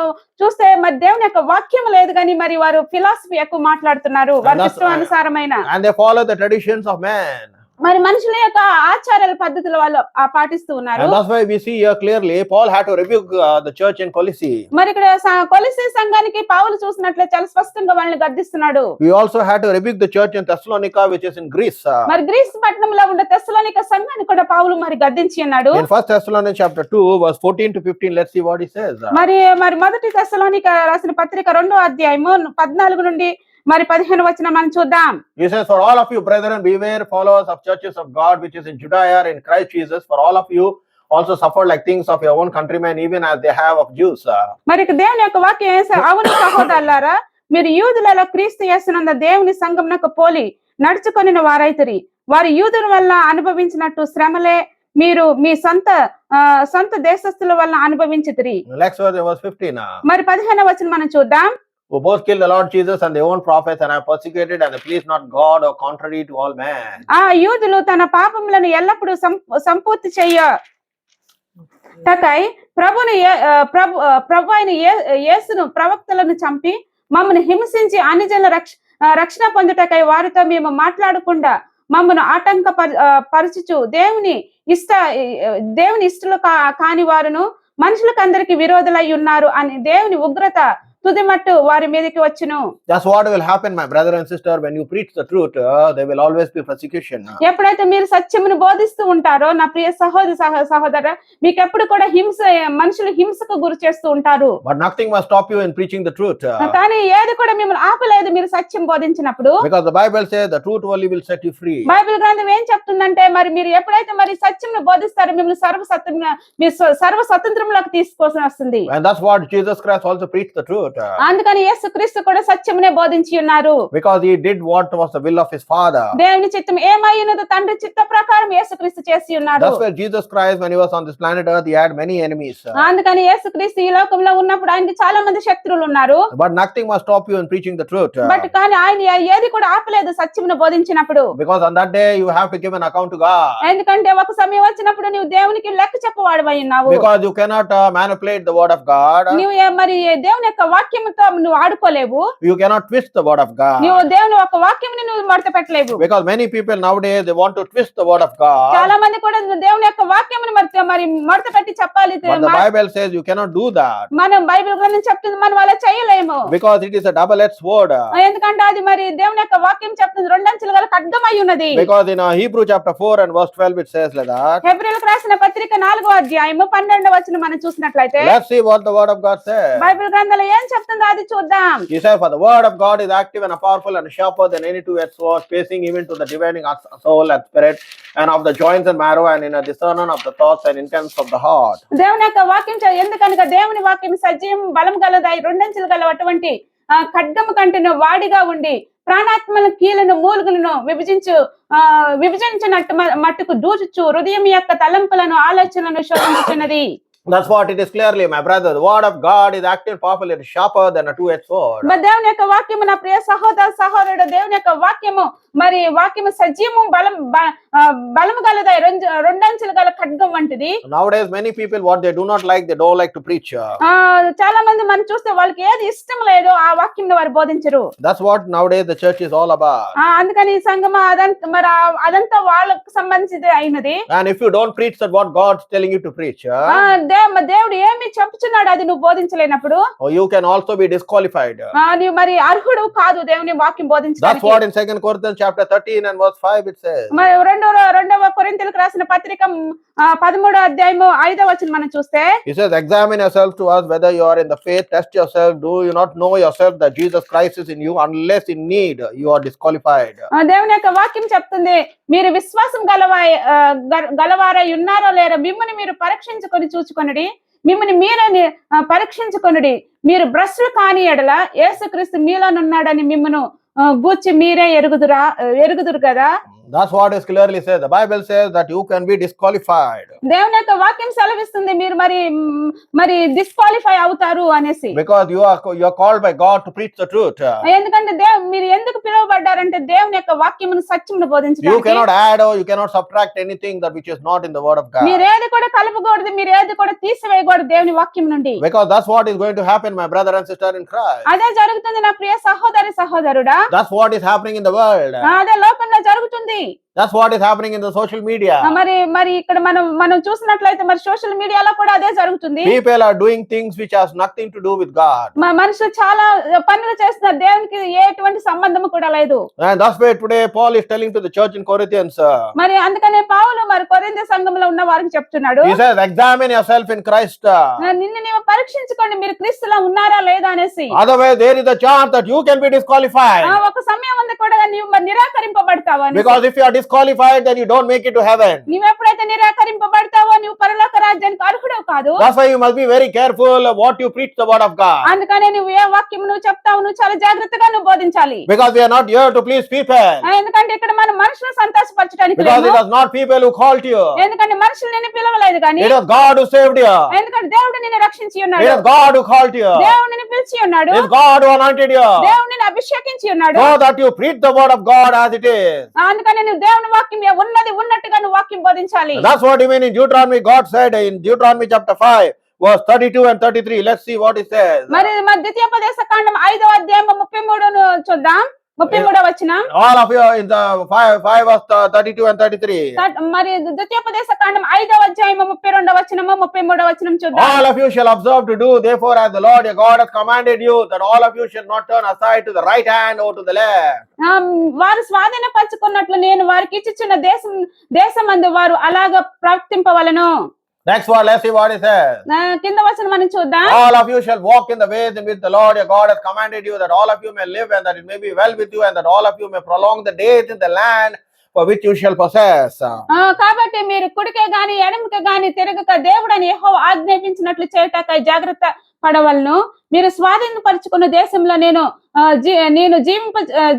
చూస్తే మరి దేవుని యొక్క వాక్యం లేదు కానీ మరి వారు ఫిలాసఫీ ఎక్కువ మాట్లాడుతున్నారు, వారి ఇష్టానుసారమైన. And they follow the traditions of men. మరి మనుషుల యొక్క ఆచారాల పద్ధతులు వాళ్ళు పాటిస్తూ ఉన్నారు. And that's why we see here clearly Paul had to rebuke the church in Colossae. మరి ఇక్కడ కొలొస్సీ సంఘానికి పౌలు చూసినట్లే చాలా స్పష్టంగా వాళ్ళని గద్దిస్తున్నాడు. We also had to rebuke the church in Thessalonica, which is in Greece. మరి గ్రీస్ పట్టణంలో ఉన్న తెస్సలోనిక సంఘాన్ని కూడా పౌలు మరి గద్దించి ఉన్నాడు. In 1 Thessalonians chapter 2 verse 14 to 15, let's see what he says. మరి మొదటి తెస్సలోనిక రాసిన పత్రిక 2వ అధ్యాయము 14 నుండి మరి 15 వచనం మనం చూద్దాం. He says, for all of you brethren, beware followers of churches of God which is in Judea in Christ Jesus, for all of you also suffer like things of your own countrymen, even as they have of Jews. మరి దేవుని యొక్క వాక్యం, అవును సహోదరులారా, మీరు యూదులలో క్రీస్తు యేసునందు దేవుని సంఘమునకు పోలి నడుచుకొనిన వారైతిరి. వారి యూదుల వల్ల అనుభవించినట్టు శ్రమలే మీరు మీ సొంత దేశస్థుల వల్ల అనుభవించితిరి. Next verse, verse 15. మరి 15వ వచనం మనం చూద్దాం. Who both killed the Lord Jesus and their own prophets and have persecuted and pleased not God or contrary to all men. ఆ యూదులు తన పాపములను ఎల్లప్పుడూ సంపూర్తి చెయ్యటకై ప్రభు అయిన యేసును ప్రవక్తలను చంపి మమ్మను హింసించి అన్ని జనుల రక్షణ పొందుటకై వారితో మేము మాట్లాడకుండా మమ్మను పరచుచు దేవుని ఇష్టలు కాని వారును మనుషులకు అందరికి విరోధులై ఉన్నారు అని దేవుని ఉగ్రత తుదిమట్టు వారి మీదకి వచ్చును. That's what will happen, my brother and sister, when you preach the truth. There will always be persecution. ఎప్పుడైతే మీరు సత్యమును బోధిస్తూ ఉంటారో నా ప్రియ సహోదర మీకు ఎప్పుడు కూడా మనుషులు హింసకు గురి చేస్తూ ఉంటారు. But nothing must stop you in preaching the truth. కానీ ఏది కూడా మిమ్మల్ని ఆపలేదు మీరు సత్యం బోధించినప్పుడు. Because the Bible says the truth only will set you free. Bible గ్రంథం ఏం చెప్తుందంటే మరి మీరు ఎప్పుడైతే మరి సత్యమును బోధిస్తారో మిమ్మల్ని సర్వ స్వతంత్రంలోకి తీసుకొని వస్తుంది. And that's what Jesus Christ also preached the truth. అందుకని యేసుక్రీస్తు కూడా సత్యమునే బోధించి ఉన్నారు. Because he did what was the will of his Father. దేవుని చిత్తం ఏమైనదో తండ్రి చిత్త ప్రకారం యేసుక్రీస్తు చేసి ఉన్నారు. That's why Jesus Christ, when he was on this planet Earth, he had many enemies. అందుకని యేసుక్రీస్తు ఈ లోకంలో ఉన్నప్పుడు ఆయనకి చాలా మంది శత్రువులు ఉన్నారు. But nothing must stop you in preaching the truth. But కానీ ఆయన ఏది కూడా ఆపలేదు సత్యమును బోధించినప్పుడు. Because on that day you have to give an account to God. ఎందుకంటే ఒక సమయం వచ్చినప్పుడు నువ్వు దేవునికి లెక్క చెప్పవాడివై ఉన్నావు. Because you cannot manipulate the word of God. నువ్వు మరి దేవుని యొక్క వాక్యముతో నువ్వు ఆడుకోలేవు. You cannot twist the word of God. నువ్వు దేవుని యొక్క వాక్యముని నువ్వు మడత పెట్టలేవు. Because many people nowadays they want to twist the word of God. చాలా మంది కూడా దేవుని యొక్క వాక్యముని మరి మడత పెట్టి చెప్పాలి. But the Bible says you cannot do that. మనం బైబిల్ గ్రంథం చెప్తుంది మనం అలా చేయలేము. Because it is a double-edged sword. ఎందుకంటే అది మరి దేవుని యొక్క వాక్యం చెప్తుంది రెండంచులు గల ఖడ్గమై ఉన్నది. Because in Hebrew chapter 4 and verse 12 it says like that. హెబ్రీయులకు రాసిన పత్రిక 4వ అధ్యాయము 12వ వచనం మనం చూసినట్లయితే Let's see what the word of God says. Bible గ్రంథంలో ఏం చెప్తుందో అది చూద్దాం. He says, for the word of God is active and powerful and sharper than any two-edged sword, piercing even to the dividing of soul and spirit and of the joints and marrow and in a discerner of the thoughts and intents of the heart. దేవుని యొక్క వాక్యం ఎందుకనగా దేవుని వాక్యం సజీవం బలం గలదై రెండంచులు గల అటువంటి ఖడ్గము కంటేను వాడిగా ఉండి ప్రాణాత్మల కీలను మూలుగులను విభజించినట్టు మట్టుకు దూచుచు హృదయం యొక్క తలంపులను ఆలోచనలను శోధించుచున్నది. That's what it is clearly, my brother. The word of God is active, powerful, and sharper than a two-edged sword. దేవుని యొక్క వాక్యము నా ప్రియ సహోదరుడు దేవుని యొక్క వాక్యము సజీవము బలము గలదై రెండంచులు గల ఖడ్గం వంటిది. Nowadays many people what they do not like, they don't like to preach. చాలా మంది మనం చూస్తే వాళ్ళకి ఏది ఇష్టం లేదో ఆ వాక్యం వారు బోధించరు. That's what nowadays the church is all about. అందుకని ఈ సంఘం అదంతా వాళ్ళకు సంబంధించింది అయినది. And if you don't preach that what God's telling you to preach, దేవుడు ఏమి చెప్పుచున్నాడు అది నువ్వు బోధించలేనప్పుడు you can also be disqualified. నువ్వు మరి అర్హుడు కాదు దేవుని వాక్యం బోధించడానికి. That's what in 2 Corinthians chapter 13 and verse 5 it says. మరి రెండవ కొరింథీయులకు రాసిన పత్రిక 13వ అధ్యాయము 5వ వచనం మనం చూస్తే He says, examine yourself to us whether you are in the faith, test yourself, do you not know yourself that Jesus Christ is in you, unless in need you are disqualified. దేవుని యొక్క వాక్యం చెప్తుంది మీరు విశ్వాసం గలవారై ఉన్నారో లేరో మిమ్మల్ని మీరు పరీక్షించుకొని చూచుకొనుడి, మిమ్మల్ని మీరే పరీక్షించుకొనుడి, మీరు భ్రష్టులు కాని ఎడల యేసుక్రీస్తు మీలోనున్నాడని మిమ్మను గూర్చి మీరే ఎరుగుదురు కదా. That's what is clearly said. The Bible says that you can be disqualified. దేవుని యొక్క వాక్యం సెలవిస్తుంది మీరు మరి డిస్క్వాలిఫై అవుతారు అనేసి. Because you are called by God to preach the truth. ఎందుకంటే మీరు ఎందుకు పిలువబడ్డారంటే దేవుని యొక్క వాక్యమును సత్యమును బోధించడానికి. You cannot add or you cannot subtract anything that which is not in the word of God. మీరు ఏది కూడా కలపకూడదు, మీరు ఏది కూడా తీసివేయకూడదు దేవుని వాక్యం నుండి. Because that's what is going to happen, my brother and sister in Christ. అదే జరుగుతుంది నా ప్రియ సహోదరుడా. That's what is happening in the world. అదే లోకంలో జరుగుతుంది. That's what is happening in the social media. మరి ఇక్కడ మనం చూసినట్లయితే మరి సోషల్ మీడియాలో కూడా అదే జరుగుతుంది. People are doing things which has nothing to do with God. మనుషులు చాలా పనులు చేస్తున్నారు, దేవునికి ఎటువంటి సంబంధం కూడా లేదు. And that's why today Paul is telling to the church in Corinthians. మరి అందుకనే పౌలు మరి కొరింథీ సంఘంలో ఉన్న వారికి చెప్తున్నాడు. He says, examine yourself in Christ. నిన్ను నీవు పరీక్షించుకోండి మీరు క్రీస్తులో ఉన్నారా లేదా అనేసి. Otherwise there is a chance that you can be disqualified. ఒక సమయం ఉంది కూడా నీవు నిరాకరింపబడతావు. Because if you are disqualified, then you don't make it to heaven. నువ్వు ఎప్పుడైతే నిరాకరింపబడతావో నువ్వు పరలోక రాజ్యానికి అర్హుడవు కాదు. That's why you must be very careful of what you preach the word of God. అందుకనే నువ్వు ఏ వాక్యం నువ్వు చెప్తావు నువ్వు చాలా జాగ్రత్తగా నువ్వు బోధించాలి. Because we are not here to please people. ఎందుకంటే ఇక్కడ మనం మనుషులను సంతోషపరచడానికి Because లేము. it was not people who called you. ఎందుకంటే మనుషులు నిన్ను పిలవలేదు కానీ It was God who saved you. ఎందుకంటే దేవుడు నిన్ను రక్షించి It ఉన్నాడు. was God who called you. దేవుడు నిన్ను పిలిచి ఉన్నాడు. It is God who anointed you. దేవుడు నిన్ను అభిషేకించి ఉన్నాడు. So that you preach the word of God as it is. అందుకని నువ్వు దేవుని వాక్యం ఉన్నది ఉన్నట్టుగా నువ్వు వాక్యం బోధించాలి. That's what you mean in Deuteronomy. God said in Deuteronomy chapter 5, verse 32 and 33. Let's see what it says. మరి ద్వితీయోపదేశ కాండం 5వ అధ్యాయం 33 చూద్దాం. 33వ వచనం. All of you in the 5 verse 32 and 33. మరి ద్వితీయోపదేశ కాండం 5వ అధ్యాయం 32వ వచనము 33వ వచనం చూద్దాం. All of you shall observe to do, therefore, as the Lord your God has commanded you, that all of you shall not turn aside to the right hand or to the left. వారు స్వాధీనపరచుకున్నట్లు నేను వారికి ఇచ్చుచున్న దేశమందు వారు అలాగ ప్రవర్తింపవలెను. Next one, let's see what it says. కింద వచనం మనం చూద్దాం. All of you shall walk in the ways in which the Lord your God has commanded you, that all of you may live, and that it may be well with you, and that all of you may prolong the days in the land for which you shall possess. కాబట్టి మీరు కుడికే గాని ఎడమకే గాని తిరగక దేవుడని యెహోవా ఆజ్ఞాపించినట్లు చేయుటకై జాగ్రత్త పడవలను. మీరు స్వాధీనపరచుకున్న దేశంలో నేను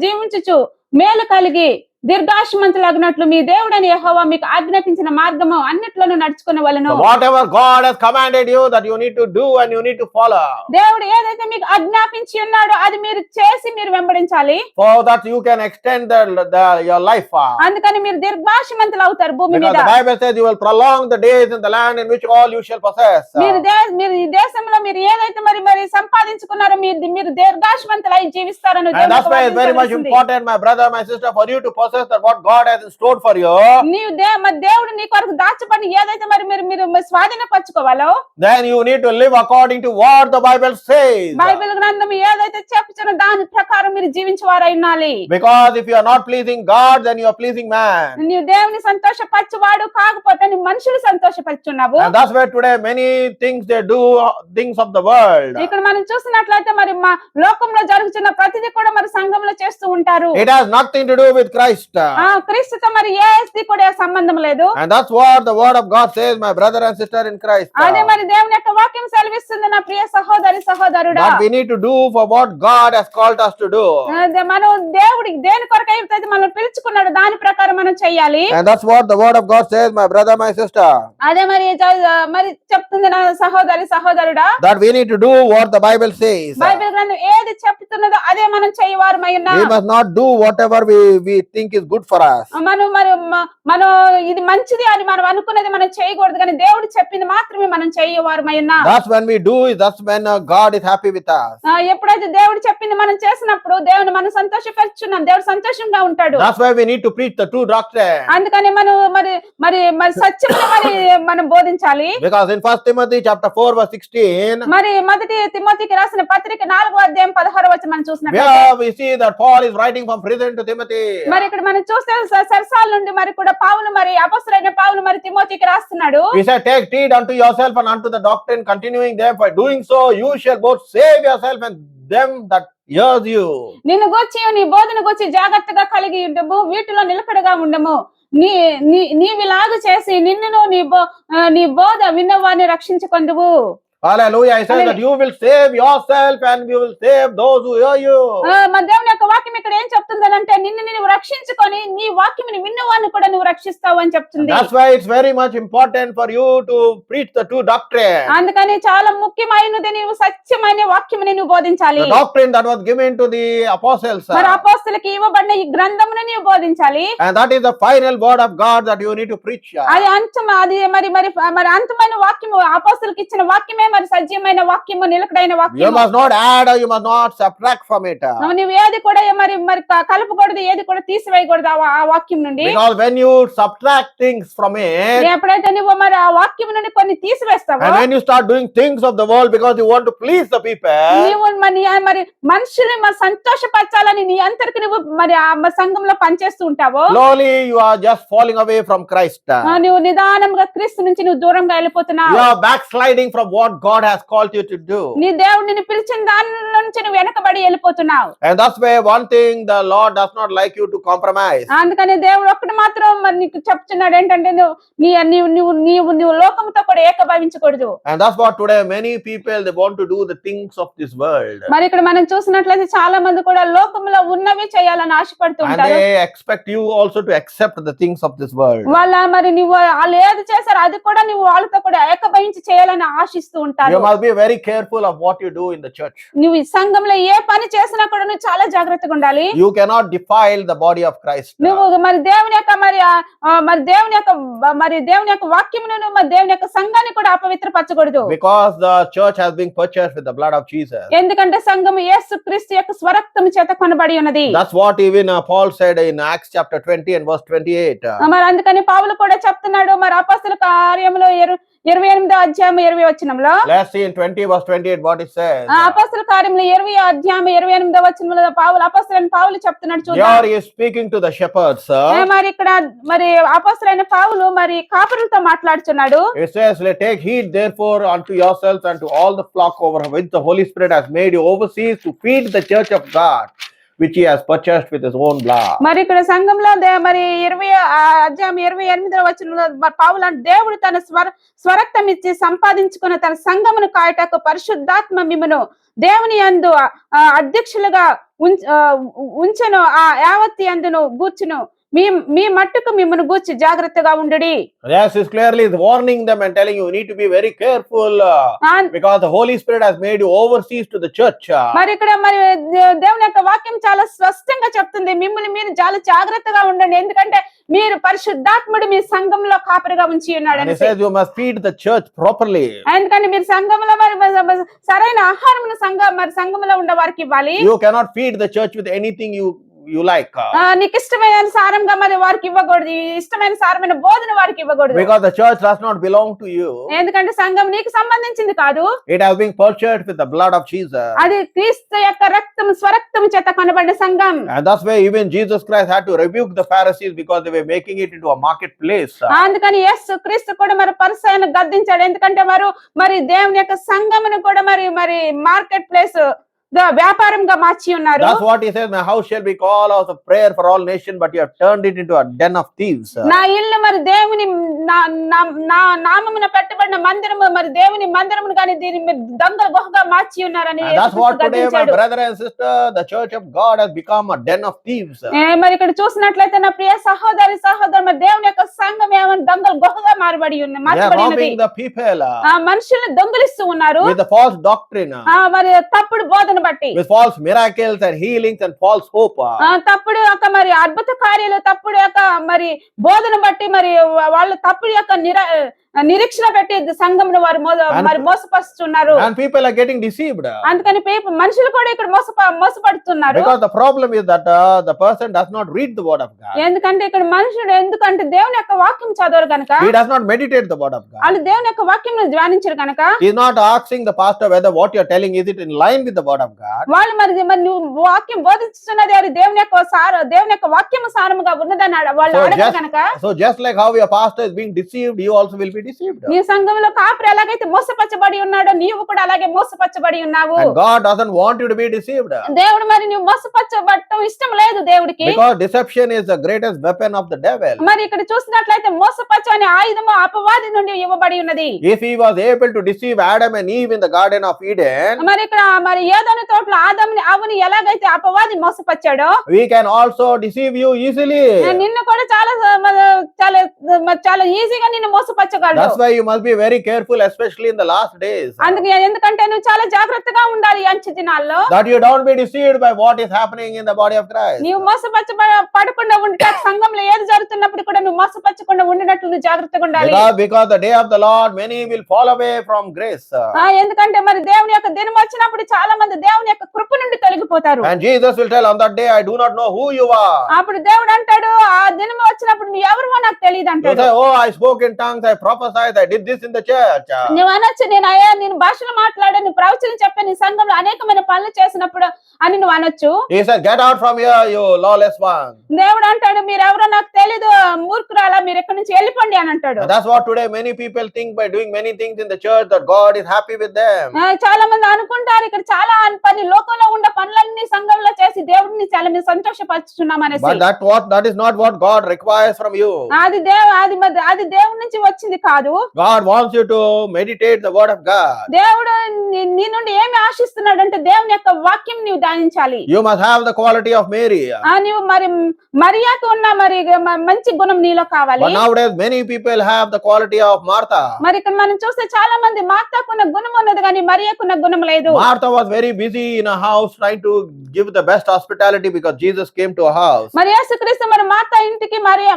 జీవించుచు మేలు కలిగి దీర్ఘాయుష్మంతులగునట్లు మీ దేవుడని యెహోవా మీకు ఆజ్ఞాపించిన మార్గము అన్నిట్లోనూ నడుచుకునేవలెను. Whatever God has commanded you, that you need to do and you need to follow. దేవుడు ఏదైతే మీకు ఆజ్ఞాపించి ఉన్నాడో అది మీరు చేసి మీరు వెంబడించాలి. So that you can extend your life. అందుకని మీరు దీర్ఘాయుష్మంతులు అవుతారు భూమి Because మీద. the Bible says you will prolong the days in the land in which all you shall possess. మీరు ఈ దేశంలో మీరు ఏదైతే మరి సంపాదించుకున్నారో మీరు దీర్ఘాయుష్మంతులై జీవిస్తారని And that's why it's very much important, my brother, my sister, for you to possess that what God has in store for you. నీవు దేవుడు నీ కొరకు దాచబడి ఏదైతే మీరు స్వాధీనపరచుకోవాలో Then you need to live according to what the Bible says. Bible గ్రంథం ఏదైతే చెప్పుచున్న దాని ప్రకారం మీరు జీవించేవారై ఉండాలి. Because if you are not pleasing God, then you are pleasing man. నీవు దేవుని సంతోషపరచువాడు కాకపోతే నువ్వు మనుషులు సంతోషపరుచున్నావు. And that's why today many things they do things of the world. ఇక్కడ మనం చూసినట్లయితే మరి మా లోకంలో జరుగుతున్న ప్రతిదీ కూడా మరి సంఘంలో చేస్తూ ఉంటారు. It has nothing to do with Christ. క్రీస్తుతో మరి ఏది కూడా సంబంధం లేదు. And that's what the word of God says, my brother and sister in Christ. అదే మరి దేవుని యొక్క వాక్యం సెలవిస్తుంది నా ప్రియ సహోదరి సహోదరుడా. That we need to do for what God has called us to do. మనం దేవుడి దేని కొరకు అయితే మనం పిలుచుకున్నాడు దాని ప్రకారం మనం చెయ్యాలి. And that's what the word of God says, my brother, my sister. అదే మరి చెప్తుంది నా సహోదరి సహోదరుడా. That we need to do what the Bible says. Bible గ్రంథం ఏది చెప్తున్నదో అదే మనం చేయవారమై ఉన్నాం. We must not do whatever we think is good for us. మనం ఇది మంచిది అని మనం అనుకున్నది మనం చేయకూడదు కానీ దేవుడు చెప్పింది మాత్రమే మనం చేయవారమై ఉన్నాం. That's when we do, that's when God is happy with us. ఎప్పుడైతే దేవుడు చెప్పింది మనం చేసినప్పుడు దేవుని మనం సంతోషపరుచున్నాం, దేవుడు సంతోషంగా ఉంటాడు. That's why we need to preach the true doctrine. అందుకని మనం మరి సత్యమును మనం బోధించాలి. Because in 1 Timothy chapter 4 verse 16, మరి మొదటి తిమోతికి రాసిన పత్రిక 4వ అధ్యాయం 16వ వచనం మనం చూసినట్లయితే where we see that Paul is writing from prison to Timothy. మరి ఇక్కడ మనం చూస్తే సరసాల నుండి మరి కూడా పౌలు మరి అపొస్తలుడైన పౌలు మరి తిమోతికి రాస్తున్నాడు. He said, take heed unto yourself and unto the doctrine, continuing them. By doing so, you shall both save yourself and them that hears you. నిన్ను గూర్చి నీ బోధన గూర్చి జాగ్రత్తగా కలిగి ఉండము, వీటిలో నిలకడగా ఉండము. నీవిలాగు చేసి నిన్నును నీ బోధ విన్నవారిని రక్షించుకొందువు. Hallelujah. He says that you will save yourself and you will save those who hear you. మన దేవుని యొక్క వాక్యం ఇక్కడ ఏం చెప్తుందంటే నిన్ను నువ్వు రక్షించుకొని నీ వాక్యముని విన్నవారిని కూడా నువ్వు రక్షిస్తావు అని చెప్తుంది. That's why it's very much important for you to preach the true doctrine. అందుకని చాలా ముఖ్యమైనది నీవు సత్యమైన వాక్యముని నువ్వు బోధించాలి. The doctrine that was given to the apostles. మరి అపోస్తలులకు ఇవ్వబడిన ఈ గ్రంథమును నీవు బోధించాలి. And that is the final word of God that you need to preach. అది మరి అంతమైన వాక్యము అపోస్తలులకు ఇచ్చిన వాక్యమే మరి సజీవమైన వాక్యము, నిలకడైన వాక్యము. You must not add or you must not subtract from it. నువ్వు ఏది కూడా మరి కలపకూడదు, ఏది కూడా తీసివేయకూడదు ఆ వాక్యం నుండి. Because when you subtract things from it, ఎప్పుడైతే నువ్వు మరి ఆ వాక్యం నుండి కొన్ని తీసివేస్తావో, and when you start doing things of the world because you want to please the people, నీవు మరి మనుషుల్ని మరి సంతోషపరచాలని నీ అంతరికి నువ్వు మరి ఆ సంఘంలో పనిచేస్తూ ఉంటావో, slowly you are just falling away from Christ. నువ్వు నిదానంగా క్రీస్తు నుంచి నువ్వు దూరంగా వెళ్ళిపోతున్నావు. You are backsliding from what God has called you to do. నీ దేవుడు నిన్ను పిలిచిన దాని నుంచి నువ్వు వెనకబడి వెళ్ళిపోతున్నావు. And that's why one thing the Lord does not like you to compromise. అందుకని దేవుడు ఒక్కటి మాత్రం మరి నీకు చెప్తున్నాడు ఏంటంటే నువ్వు లోకంతో కూడా ఏకభవించకూడదు. And that's what today many people, they want to do the things of this world. మరి ఇక్కడ మనం చూసినట్లయితే చాలా మంది కూడా లోకంలో ఉన్నవి చేయాలని ఆశపడుతూ And ఉంటారు. they expect you also to accept the things of this world. మరి వాళ్ళు ఏది చేశారో అది కూడా నువ్వు వాళ్ళతో కూడా ఏకభవించి చేయాలని ఆశిస్తూ ఉంటారు. You must be very careful of what you do in the church. నువ్వు ఈ సంఘంలో ఏ పని చేసినా కూడా నువ్వు చాలా జాగ్రత్తగా ఉండాలి. You cannot defile the body of Christ. నువ్వు మరి దేవుని యొక్క దేవుని యొక్క వాక్యమును మరి దేవుని యొక్క సంఘాన్ని కూడా అపవిత్రపరచకూడదు. Because the church has been purchased with the blood of Jesus. ఎందుకంటే సంఘము యేసుక్రీస్తు యొక్క స్వరక్తము చేత కొనబడి ఉన్నది. That's what even Paul said in Acts chapter 20 and verse 28. మరి అందుకని పౌలు కూడా చెప్తున్నాడు మరి అపొస్తలుల కార్యములు 28వ అధ్యాయం 20వ వచనంలో. Let's see in 20 verse 28 what it says. అపొస్తలుల కార్యములు 20వ అధ్యాయం 28వ వచనంలో అపొస్తలులైన పౌలు చెప్తున్నాడు చూద్దాం. Here he is speaking to the shepherds. మరి ఇక్కడ మరి అపొస్తలులైన పౌలు మరి కాపరులతో మాట్లాడుతున్నాడు. It says, take heed therefore unto yourselves and to all the flock over which the Holy Spirit has made you overseers to feed the church of God, which he has purchased with his own blood. మరి ఇక్కడ సంఘంలో మరి 20వ అధ్యాయం 28వ వచనంలో పౌలు దేవుడు తన స్వరక్తం ఇచ్చి సంపాదించుకున్న తన సంఘమును కాయటకు పరిశుద్ధాత్మ మిమ్మును దేవుని యందు అధ్యక్షులుగా ఉంచెను ఆ యావత్తి యందును గూర్చును మీ మట్టుకు మిమ్మల్ని గూర్చి జాగ్రత్తగా ఉండుడి. Yes, is clearly is warning them and telling you need to be very careful because the Holy Spirit has made you overseers to the church. మరి ఇక్కడ మరి దేవుని యొక్క వాక్యం చాలా స్పష్టంగా చెప్తుంది మిమ్మల్ని మీరు చాలా జాగ్రత్తగా ఉండండి ఎందుకంటే మీరు పరిశుద్ధాత్ముడు మీ సంఘంలో కాపరిగా ఉంచి ఉన్నాడు. And he says you must feed the church properly. ఎందుకంటే మీరు సంఘంలో మరి సరైన ఆహారమును సంఘంలో ఉండే వారికి ఇవ్వాలి. You cannot feed the church with anything you like. నీకు ఇష్టమైన సారంగా మరి వారికి ఇవ్వకూడదు. ఇష్టమైన సారమైన బోధన వారికి ఇవ్వకూడదు. Because the church does not belong to you. ఎందుకంటే సంఘం నీకు సంబంధించింది కాదు. It has been purchased with the blood of Jesus. అది క్రీస్తు యొక్క రక్తం స్వరక్తం చేత కొనబడిన సంఘం. And that's why even Jesus Christ had to rebuke the Pharisees because they were making it into a marketplace. అందుకని యేసు క్రీస్తు కూడా మరి పరిసయ్యులను గద్దించాడు. ఎందుకంటే మరి దేవుని యొక్క సంఘమును కూడా మరి మార్కెట్ ప్లేస్ వ్యాపారంగా మార్చి ఉన్నారు. That's what he says, my house shall be called house of prayer for all nations, but you have turned it into a den of thieves. నా ఇల్లు మరి దేవుని నామమున పెట్టబడిన మందిరము మరి దేవుని మందిరమును గాని దీని దొంగల గుహగా మార్చి ఉన్నారని. That's what today my brother and sister, the church of God has become a den of thieves. మరి ఇక్కడ చూసినట్లయితే నా ప్రియ సహోదరి మరి దేవుని యొక్క సంఘం ఏమని దొంగల గుహగా మార్చబడి ఉన్నది. The people మనుషుల్ని దొంగిలిస్తూ ఉన్నారు with the false doctrine, మరి తప్పుడు బోధన బట్టి, with false miracles and healings and false hope. తప్పుడు యొక్క మరి అద్భుత కార్యాలు తప్పుడు యొక్క మరి బోధన బట్టి మరి వాళ్ళు తప్పుడు యొక్క నిరీక్షణ పెట్టి సంఘంలో వారు మరి మోసపరుస్తున్నారు. And people are getting deceived. అందుకని మనుషులు కూడా ఇక్కడ మోసపడుతున్నారు. Because the problem is that the person does not read the word of God. ఎందుకంటే ఇక్కడ మనుషుడు ఎందుకంటే దేవుని యొక్క వాక్యం చదవరు కనుక, he does not meditate the word of God. వాళ్ళు దేవుని యొక్క వాక్యం ధ్యానించరు కనుక, he is not asking the pastor whether what you are telling is it in line with the word of God. వాళ్ళు మరి నువ్వు వాక్యం బోధిస్తున్నది అది దేవుని యొక్క వాక్యము సారముగా ఉన్నదని వాళ్ళు అడగరు కనుక. So just like how your pastor is being deceived, you also will be deceived. నీ సంఘంలో కాపరి ఎలాగైతే మోసపరచబడి ఉన్నాడో నీవు కూడా అలాగే మోసపరచబడి ఉన్నావు. And God doesn't want you to be deceived. దేవుడు మరి నువ్వు మోసపరచబడటం ఇష్టం లేదు దేవుడికి. Because deception is the greatest weapon of the devil. మరి ఇక్కడ చూసినట్లయితే మోసపరచు అనే ఆయుధము అపవాది నుండి ఇవ్వబడి ఉన్నది. If he was able to deceive Adam and Eve in the Garden of Eden, మరి ఇక్కడ మరి ఏదోను తోటలో ఆదాముని అవ్వని ఎలాగైతే అపవాది మోసపరచాడో, we can also deceive you easily. నిన్ను కూడా చాలా ఈజీగా నిన్ను మోసపరచగలడు. That's why you must be very careful, especially in the last days. ఎందుకంటే నువ్వు చాలా జాగ్రత్తగా ఉండాలి అంచె దినాల్లో. That you don't be deceived by what is happening in the body of Christ. నీవు మోసపరచబడకుండా ఉంటే సంఘంలో ఏది జరుగుతున్నప్పుడు కూడా నువ్వు మోసపరచకుండా ఉండినట్లు నువ్వు జాగ్రత్తగా ఉండాలి. Because the day of the Lord many will fall away from grace. ఎందుకంటే మరి దేవుని యొక్క దినం వచ్చినప్పుడు చాలా మంది దేవుని యొక్క కృప నుండి తొలగిపోతారు. And Jesus will tell on that day, I do not know who you are. అప్పుడు దేవుడు అంటాడు ఆ దినం వచ్చినప్పుడు నువ్వు ఎవరో నాకు తెలియదు అంటాడు. Oh, I spoke in tongues, I prophesied prophesied, I did this in the church. నువ్వు అనొచ్చు, నేను అయ్యా నేను భాషలో మాట్లాడాను, ప్రవచనం చెప్పాను, నీ సంఘంలో అనేకమైన పనులు చేసినప్పుడు అని నువ్వు అనొచ్చు. He said, get out from here, you lawless one. దేవుడు అంటాడు, మీరెవరో నాకు తెలీదు, మూర్ఖురాలా, మీరు ఎక్కడి నుంచి వెళ్ళిపోండి అని అంటాడు. And that's what today many people think by doing many things in the church that God is happy with them. చాలా మంది అనుకుంటారు ఇక్కడ చాలా పని లోకంలో ఉండే పనులన్నీ సంఘంలో చేసి దేవుడిని చాలా మేము సంతోషపరుచున్నాం అనేసి. But that is not what God requires from you. అది దేవుడి నుంచి వచ్చింది కాదు. God wants you to meditate the word of God. దేవుడు నీ నుండి ఏమి ఆశిస్తున్నాడు అంటే దేవుని యొక్క వాక్యం నీవు ధ్యానించాలి. You must have the quality of Mary. నీవు మరి మరియాకు ఉన్న మరి మంచి గుణం నీలో కావాలి. But nowadays many people have the quality of Martha. మరి ఇక్కడ మనం చూస్తే చాలా మంది మార్తాకున్న గుణం ఉన్నది కానీ మరియాకున్న గుణం లేదు. Martha was very busy in a house trying to give the best hospitality because Jesus came to her house. మరి యేసుక్రీస్తు మరి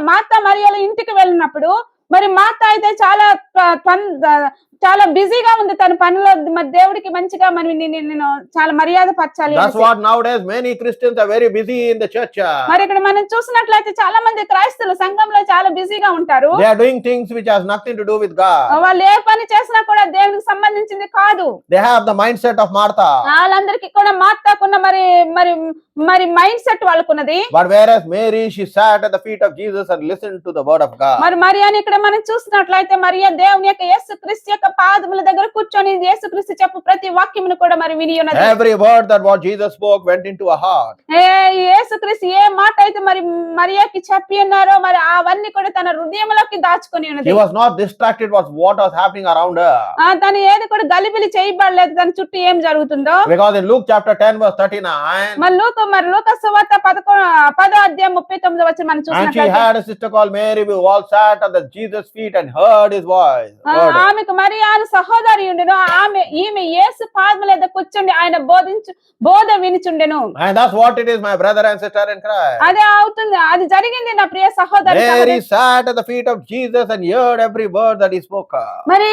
మార్తా మరియల ఇంటికి వెళ్ళినప్పుడు మరి మార్తా అయితే చాలా బిజీగా ఉంది తన పనిలో. మరి దేవుడికి మంచిగా మరి నేను చాలా మర్యాద పరచాలి. That's what nowadays many Christians are very busy in the church. మరి ఇక్కడ మనం చూసినట్లయితే చాలా మంది క్రైస్తవులు సంఘంలో చాలా బిజీగా ఉంటారు. They are doing things which has nothing to do with God. వాళ్ళు ఏ పని చేసినా కూడా దేవునికి సంబంధించింది కాదు. They have the mindset of Martha. వాళ్ళందరికీ కూడా మార్తాకున్న మరి మరి మరి మైండ్ సెట్ వాళ్ళకున్నది. But whereas Mary, she sat at the feet of Jesus and listened to the word of God. మరి మరియాని ఇక్కడ మనం చూసినట్లయితే మరియా దేవుని యొక్క యేసుక్రీస్తు యొక్క పాదముల దగ్గర కూర్చొని యేసుక్రీస్తు చెప్పు ప్రతి వాక్యమును కూడా మరి విని ఉన్నది. Every word that what Jesus spoke went into her heart. యేసుక్రీస్తు ఏ మాట అయితే మరి మరియాకి చెప్పి ఉన్నారో మరి అవన్నీ కూడా తన హృదయంలోకి దాచుకొని ఉన్నది. She was not distracted with what was happening around her. తను ఏది కూడా గలిబిలి చేయబడలేదు తన చుట్టూ ఏం జరుగుతుందో. Because in Luke chapter 10 verse 39, మరి లూకా సువార్త 10వ అధ్యాయం 39వ వచనం మనం and she చూసినట్లయితే had a sister called Mary who all sat at the Jesus feet and heard his voice. ఆమెకు మరియాను సహోదరి ఉండెను. ఈమె యేసు పాదముల దగ్గర కూర్చుండి ఆయన బోధ వినుచుండెను. And that's what it is, my brother and sister in Christ. అదే అవుతుంది, అది జరిగింది నా ప్రియ సహోదరి. Mary sat at the feet of Jesus and heard every word that he spoke. మరి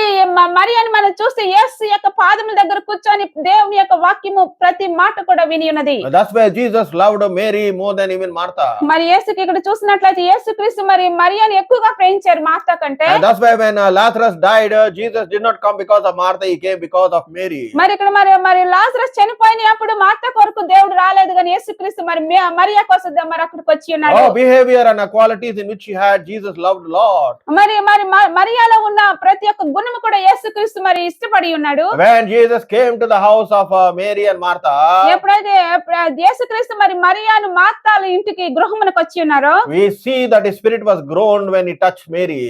మరియాని మనం చూస్తే యేసు యొక్క పాదముల దగ్గర కూర్చొని దేవుని యొక్క వాక్యము ప్రతి మాట కూడా విని ఉన్నది. That's why Jesus loved Mary more than even Martha. మరి యేసుకి ఇక్కడ చూసినట్లయితే యేసుక్రీస్తు మరి మరియాని ఎక్కువగా ప్రేమించారు మార్తా కంటే. And that's why when Lazarus died, Jesus did not come because of Martha, he came because of Mary. మరి ఇక్కడ మరి లాజరస్ చనిపోయినప్పుడు మార్తా కొరకు దేవుడు రాలేదు కానీ యేసుక్రీస్తు మరి మరియా కోసం మరి అక్కడికి వచ్చి ఉన్నాడు. Oh, behavior and qualities in which she had, Jesus loved Lord. మరి మరియాలో ఉన్న ప్రతి ఒక్క గుణము కూడా యేసుక్రీస్తు మరి ఇష్టపడి ఉన్నాడు. When Jesus came to the house of Mary and Martha, ఎప్పుడైతే యేసుక్రీస్తు మరి మరియాను మార్తాల ఇంటికి గృహమునకు వచ్చి ఉన్నారో, we see that his spirit was groaned when he touched Mary.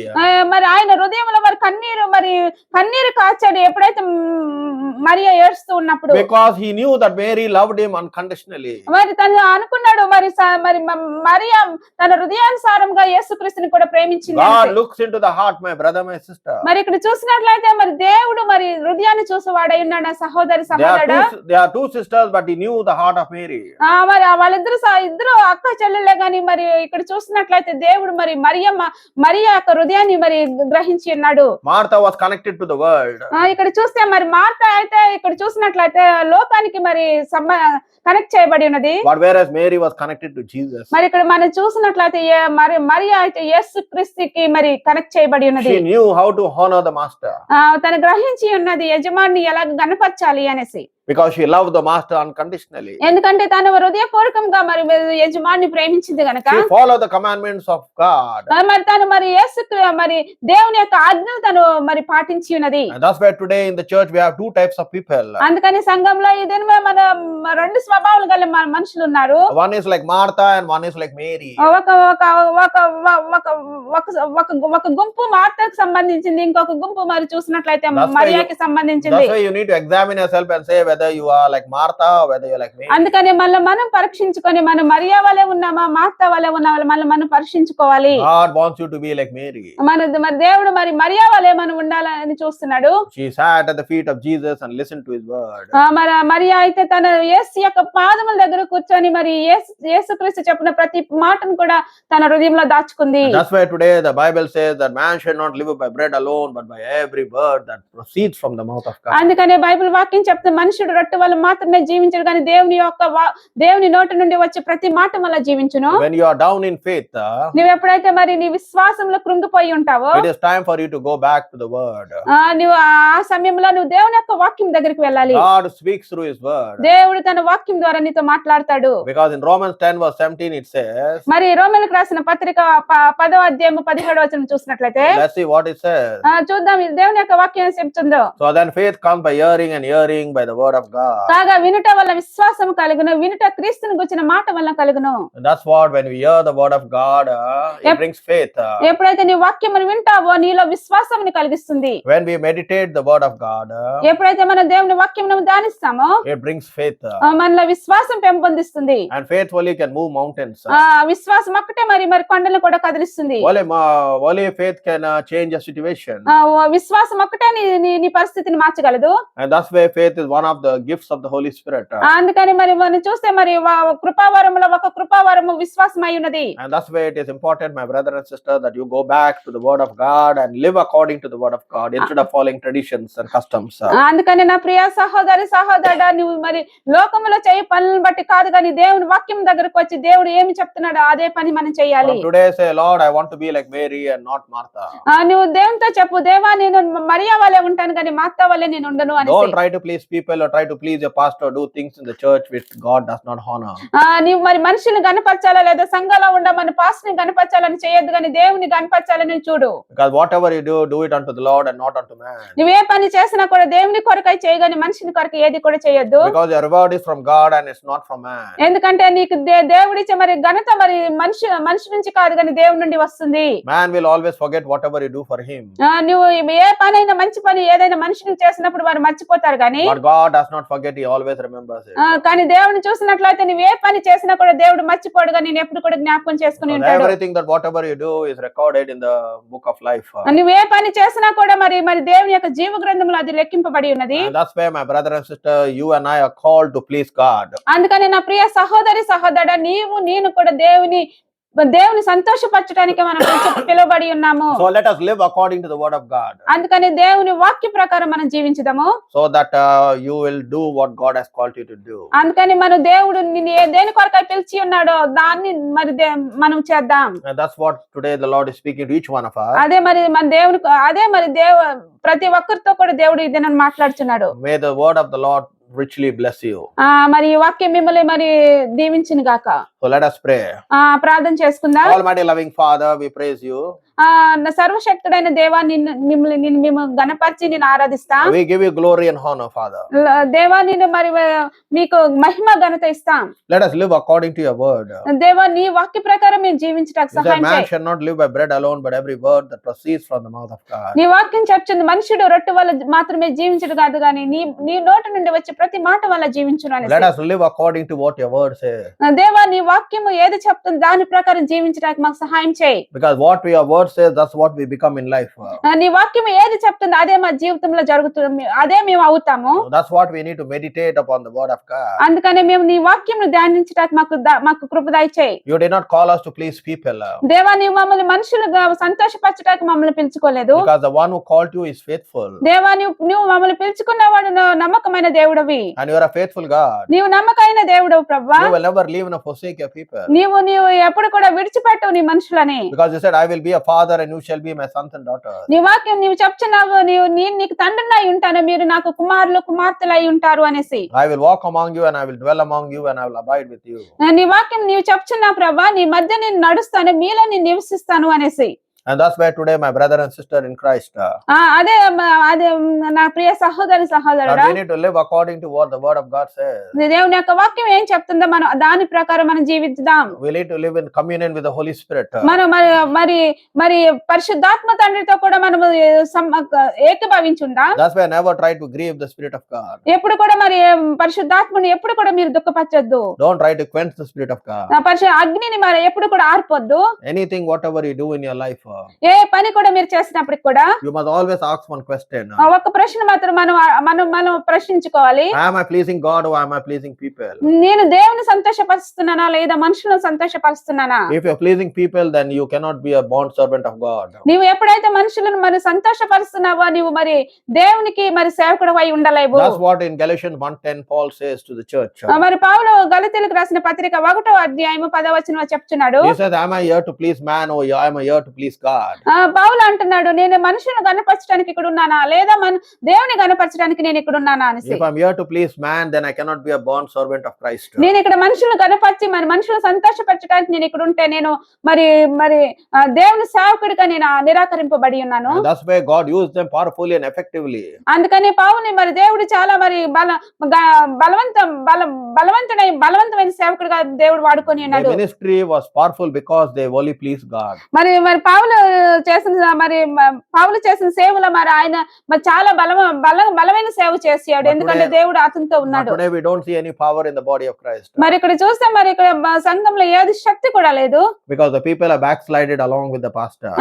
మరి ఆయన హృదయంలో మరి కన్నీరు కాచాడు ఎప్పుడైతే మరియా ఏడుస్తూ ఉన్నప్పుడు. Because he knew that Mary loved him unconditionally. మరి తను అనుకున్నాడు మరి మరియా తన హృదయానుసారంగా యేసుక్రీస్తుని కూడా ప్రేమించింది. God looks into the heart, my brother, my sister. మరి ఇక్కడ చూసినట్లయితే మరి దేవుడు మరి హృదయాన్ని చూసేవాడై ఉన్నాడు నా సహోదరి సహోదరుడా. There are two sisters, but he knew the heart of Mary. మరి ఇద్దరు అక్క చెల్లెలే గాని మరి ఇక్కడ చూసినట్లయితే దేవుడు మరి మరియా యొక్క హృదయాన్ని మరి గ్రహించి ఉన్నాడు. Martha was connected to the world. ఇక్కడ చూస్తే మరి మార్తా అయితే ఇక్కడ చూసినట్లయితే లోకానికి మరి కనెక్ట్ చేయబడి ఉన్నది. But whereas Mary was connected to Jesus. మరి ఇక్కడ మనం చూసినట్లయితే మరియా అయితే యేసుక్రీస్తుకి మరి కనెక్ట్ చేయబడి ఉన్నది. She knew how to honor the master. తను గ్రహించి ఉన్నది యజమాని ఎలా గణపరచాలి అనేసి. Because she loved the master unconditionally. ఎందుకంటే తను హృదయపూర్వకంగా మరి యజమాని ప్రేమించింది గనక. She followed the commandments of God. మరి తను మరి మరి దేవుని యొక్క ఆజ్ఞలు తను మరి పాటించి ఉన్నది. And that's why today in the church we have two types of people. అందుకని సంఘంలో ఇదేమో మన రెండు స్వభావాలు గల మనుషులు ఉన్నారు. One is like Martha and one is like Mary. ఒక గుంపు మార్తాకు సంబంధించింది, ఇంకొక గుంపు మరి చూసినట్లయితే మరియాకి సంబంధించింది. That's why you need to examine yourself and say whether you are like Martha or whether you are like Mary. అందుకని మనం పరీక్షించుకొని మనం మరియా వలె ఉన్నామా మార్తా వలె ఉన్నామా మనం పరీక్షించుకోవాలి. God wants you to be like Mary. మరి దేవుడు మరి మరియా వలె మనం ఉండాలని చూస్తున్నాడు. She sat at the feet of Jesus and listened to his word. Mariya అయితే తన యేసు యొక్క పాదముల దగ్గర కూర్చొని మరి యేసుక్రీస్తు చెప్పిన ప్రతి మాటను కూడా తన హృదయంలో దాచుకుంది. That's why today the Bible says that man should not live by bread alone but by every word that proceeds from the mouth of God. అందుకనే బైబిల్ వాక్యం చెప్తే మనుషుడు మనుషుడు రొట్టె వల్ల మాత్రమే జీవించడు కానీ దేవుని నోటి నుండి వచ్చే ప్రతి మాట వల్ల జీవించును. When you are down in faith, నువ్వు ఎప్పుడైతే మరి నీ విశ్వాసంలో కృంగిపోయి ఉంటావో it is time for you to go back to the word. నువ్వు ఆ సమయంలో నువ్వు దేవుని యొక్క వాక్యం దగ్గరికి వెళ్ళాలి. God speaks through his word. దేవుడు తన వాక్యం ద్వారా నీతో మాట్లాడతాడు. Because in Romans 10 verse 17 it says, మరి రోమీయులకు రాసిన పత్రిక 10వ అధ్యాయం 17వ వచనం చూసినట్లయితే let's see what it says. చూద్దాం ఇది దేవుని యొక్క వాక్యం ఏం చెప్తుందో. So then faith comes by hearing and hearing by the word of God. కాగా వినుట వల్ల విశ్వాసం కలుగును, వినుట క్రీస్తుని గుర్చిన మాట వల్ల కలుగును. And that's what when we hear the word of God, it brings faith. ఎప్పుడైతే నీ వాక్యమును వింటావో నీలో విశ్వాసముని కలిగిస్తుంది. When we meditate the word of God, ఎప్పుడైతే మన దేవుని వాక్యమును ధ్యానిస్తామో it brings faith. మనలో విశ్వాసం పెంపొందిస్తుంది. And faithfully can move mountains. విశ్వాసం ఒక్కటే మరి కొండలను కూడా కదిలిస్తుంది. Only faith can change a situation. విశ్వాసం ఒక్కటే నీ పరిస్థితిని మార్చగలదు. And that's why faith is one of the gifts of the Holy Spirit. అందుకని మరి మనం చూస్తే మరి కృపావరములో ఒక కృపావరము విశ్వాసం అయి ఉన్నది. And that's why it is important, my brother and sister, that you go back to the word of God and live according to the word of God instead of following traditions and customs. అందుకని నా ప్రియ సహోదరుడా నువ్వు మరి లోకములో చేయ పనులను బట్టి కాదు కానీ దేవుని వాక్యం దగ్గరకు వచ్చి దేవుడు ఏమి చెప్తున్నాడో అదే పని మనం చేయాలి. Today say, Lord, I want to be like Mary and not Martha. నువ్వు దేవునితో చెప్పు, దేవా నేను మరియా వలె ఉంటాను కానీ మార్తా వలె నేను ఉండను అని. Don't try to please people or try to please your pastor, do things in the church which God does not honor. నీవు మరి మనుషుల్ని గణపరచాలా లేదా సంఘంలో ఉండమని పాస్టర్ని గణపరచాలని చేయొద్దు కానీ దేవుని గణపరచాలని చూడు. Because whatever you do it unto the Lord and not unto man. నువ్వే పని చేసినా కూడా దేవుని కొరకై చేయగాని మనుషుని కొరకు ఏది కూడా చేయొద్దు. Because your reward is from God and it's not from man. ఎందుకంటే నీకు దేవుడిచ్చే మరి ఘనత మరి మనిషి నుంచి కాదు కానీ దేవుడి నుండి వస్తుంది. Man will always forget whatever you do for him. నువ్వు ఏ పనైనా మంచి పని ఏదైనా మనుషులకు చేసినప్పుడు వారు మర్చిపోతారు కానీ But God does not forget, he always remembers it. కానీ దేవుడిని చూసినట్లయితే నువ్వు ఏ పని చేసినా కూడా దేవుడు మర్చిపోడు కానీ నేను ఎప్పుడు కూడా జ్ఞాపకం చేసుకుని ఉంటాడు. Everything that whatever you do is recorded in the book of life. నువ్వు ఏ పని చేసినా కూడా మరి దేవుని యొక్క జీవ గ్రంథంలో అది లెక్కింపబడి ఉన్నది. And that's why my brother and sister, you and I are called to please God. అందుకని నా ప్రియ సహోదరుడా నేను కూడా దేవుని సంతోషపరచడానికి మనం పిలువబడి ఉన్నాము. So let us live according to the word of God. అందుకని దేవుని వాక్య ప్రకారం మనం జీవించుదాము. So that you will do what God has called you to do. అందుకని మన దేవుడు నిన్ను దేని కొరకై పిలిచి ఉన్నాడో దాన్ని మరి మనం చేద్దాం. And that's what today the Lord is speaking to each one of us. అదే మరి ప్రతి ఒక్కరితో కూడా దేవుడు ఇదే మాట్లాడుతున్నాడు. May the word of the Lord richly bless you. మరి ఈ వాక్యం మిమ్మల్ని మరి దీవించును గాక. So let us pray. ప్రార్థన చేసుకుందాం. Almighty loving Father, we praise you. సర్వశక్తుడైన దేవా నిన్ను గణపరిచి నిన్ను ఆరాధిస్తాం. We give you glory and honor, Father. దేవా నిన్ను మరి మీకు మహిమ ఘనత ఇస్తాం. Let us live according to your word. దేవా నీ వాక్య ప్రకారం మేము జీవించడానికి సహాయం Man చేయి. shall not live by bread alone, but every word that proceeds from the mouth of God. నీ వాక్యం చెప్తుంది మనుషుడు రొట్టె వల్ల మాత్రమే జీవించడు కాదు కానీ నీ నోటి నుండి వచ్చే ప్రతి మాట వల్ల జీవించును అని. Let us live according to what your word says. దేవా నీ వాక్యము ఏది చెప్తుంది దాని ప్రకారం జీవించడానికి మాకు సహాయం చేయి. Because what your word says, that's what we become in life. నీ వాక్యం ఏది చెప్తుంది అదే మా జీవితంలో జరుగుతుంది, అదే మేము అవుతాము. That's what we need to meditate upon the word of God. అందుకనే మేము నీ వాక్యంను ధ్యానించడానికి మాకు కృప దయచేయి. You did not call us to please people. దేవా నీవు మమ్మల్ని మనుషులుగా సంతోషపరచడానికి మమ్మల్ని పిలుచుకోలేదు. Because the one who called you is faithful. దేవా నువ్వు మమ్మల్ని పిలుచుకున్నవాడు నమ్మకమైన దేవుడవి. And you are a faithful God. నీవు నమ్మకమైన దేవుడవు ప్రభువా. You will never leave nor forsake your people. నీవు ఎప్పుడు కూడా విడిచిపెట్టవు నీ మనుషులని. Because you said, I will be a father and you shall be my sons and daughters. నీ వాక్యం నీవు చెప్తున్నావు నీకు తండ్రిని అయి ఉంటాను, మీరు నాకు కుమారులు కుమార్తెలు అయి ఉంటారు అనేసి. I will walk among you and I will dwell among you and I will abide with you. నీ వాక్యం నీవు చెప్తున్నావు ప్రభువా, నీ మధ్య నేను నడుస్తాను, మీలో నేను నివసిస్తాను అనేసి. And that's why today my brother and sister in Christ, అదే నా ప్రియ సహోదరుడా, we need to live according to what the word of God says. దేవుని యొక్క వాక్యం ఏం చెప్తుందో మనం దాని ప్రకారం మనం జీవిద్దాం. We need to live in communion with the Holy Spirit. మనం మరి పరిశుద్ధాత్మ తండ్రితో కూడా మనం ఏకీభవించుందాం. That's why I never try to grieve the Spirit of God. ఎప్పుడు కూడా మరి పరిశుద్ధాత్మని ఎప్పుడు కూడా మీరు దుఃఖపరచొద్దు. Don't try to quench the Spirit of God. అగ్నిని మరి ఎప్పుడు కూడా ఆర్పొద్దు. Anything whatever you do in your life, ఏ పని కూడా మీరు చేసినప్పటికి కూడా you must always ask one question. ఒక ప్రశ్న మాత్రం మనం ప్రశ్నించుకోవాలి. Am I pleasing God or am I pleasing people? నేను దేవుని సంతోషపరుస్తున్నానా లేదా మనుషులను సంతోషపరుస్తున్నానా? If you're pleasing people, then you cannot be a bond servant of God. నీవు ఎప్పుడైతే మనుషులను మరి సంతోషపరుస్తున్నావో నీవు మరి దేవునికి మరి సేవకుడవై ఉండలేవు. That's what in Galatians 1:10 Paul says to the church. మరి పౌలు గలతీయులకు రాసిన పత్రిక 1వ అధ్యాయము 10వ వచనంలో చెప్తున్నాడు. He says, am I here to please man or am I here to please God? పౌలు అంటున్నాడు, నేను మనుషులను గణపరచడానికి ఇక్కడ ఉన్నానా లేదా దేవుని గణపరచడానికి నేను ఇక్కడ ఉన్నానా అనేసి. If I'm here to please man, then I cannot be a bond servant of Christ. నేను ఇక్కడ మనుషులను గణపరిచి మరి మనుషులను సంతోషపరచడానికి నేను ఇక్కడ ఉంటే నేను మరి మరి దేవుని సేవకుడిగా నేను నిరాకరింపబడి ఉన్నాను. And that's why God used them powerfully and effectively. అందుకని పౌలుని మరి దేవుడు చాలా మరి బలవంతమైన సేవకుడిగా దేవుడు వాడుకొని The ఉన్నాడు. ministry was powerful because they only pleased God. మరి పౌలు చేసిన సేవలో మరి ఆయన మరి చాలా బలమైన సేవ చేసాడు. ఎందుకంటే దేవుడు అతనితో But ఉన్నాడు. today we don't see any power in the body of Christ. మరి ఇక్కడ చూస్తే మరి ఇక్కడ సంఘంలో ఏది శక్తి కూడా లేదు. Because the people are backslided along with the pastor.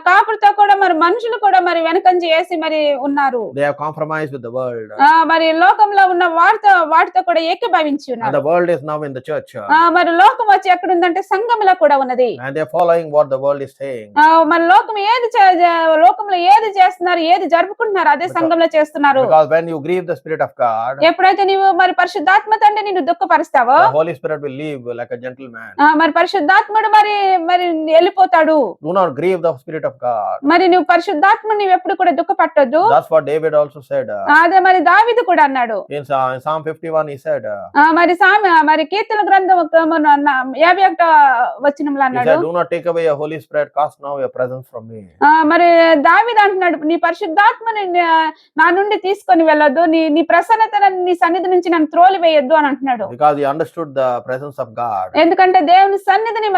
కాపురితో కూడా మరి మనుషులు కూడా మరి వెనకంజి వేసి మరి ఉన్నారు. They have compromised with the world. మరి లోకంలో ఉన్న వాటితో కూడా ఏకీభవించి And ఉన్నారు. the world is now in the church. మరి లోకం వచ్చి ఎక్కడ ఉందంటే సంఘంలో కూడా ఉన్నది. And they're following what the world is saying. మరి లోకంలో ఏది చేస్తున్నారు ఏది జరుపుకుంటున్నారు అదే సంఘంలో చేస్తున్నారు. Because when you grieve the Spirit of God, ఎప్పుడైతే నీవు మరి పరిశుద్ధాత్మ తండ్రి నిన్ను దుఃఖపరుస్తావో the Holy Spirit will leave like a gentleman. మరి పరిశుద్ధాత్ముడు మరి వెళ్ళిపోతాడు. Do not grieve the Spirit of God. మరి నువ్వు పరిశుద్ధాత్మ నీవు ఎప్పుడు కూడా దుఃఖపట్టొద్దు. That's what David also said. అదే మరి దావీదు కూడా అన్నాడు. In Psalm 51 he said, మరి కీర్తన గ్రంథం 51వ వచనంలో he అన్నాడు, said, do not take away your Holy Spirit, cast now your presence from me. మరి దావీదు అంటున్నాడు, నీ పరిశుద్ధాత్మని నా నుండి తీసుకొని వెళ్ళొద్దు, నీ ప్రసన్నతను నీ సన్నిధి నుంచి నన్ను త్రోలి వేయొద్దు అని అంటున్నాడు. Because he understood the presence of God. ఎందుకంటే దేవుని సన్నిధిని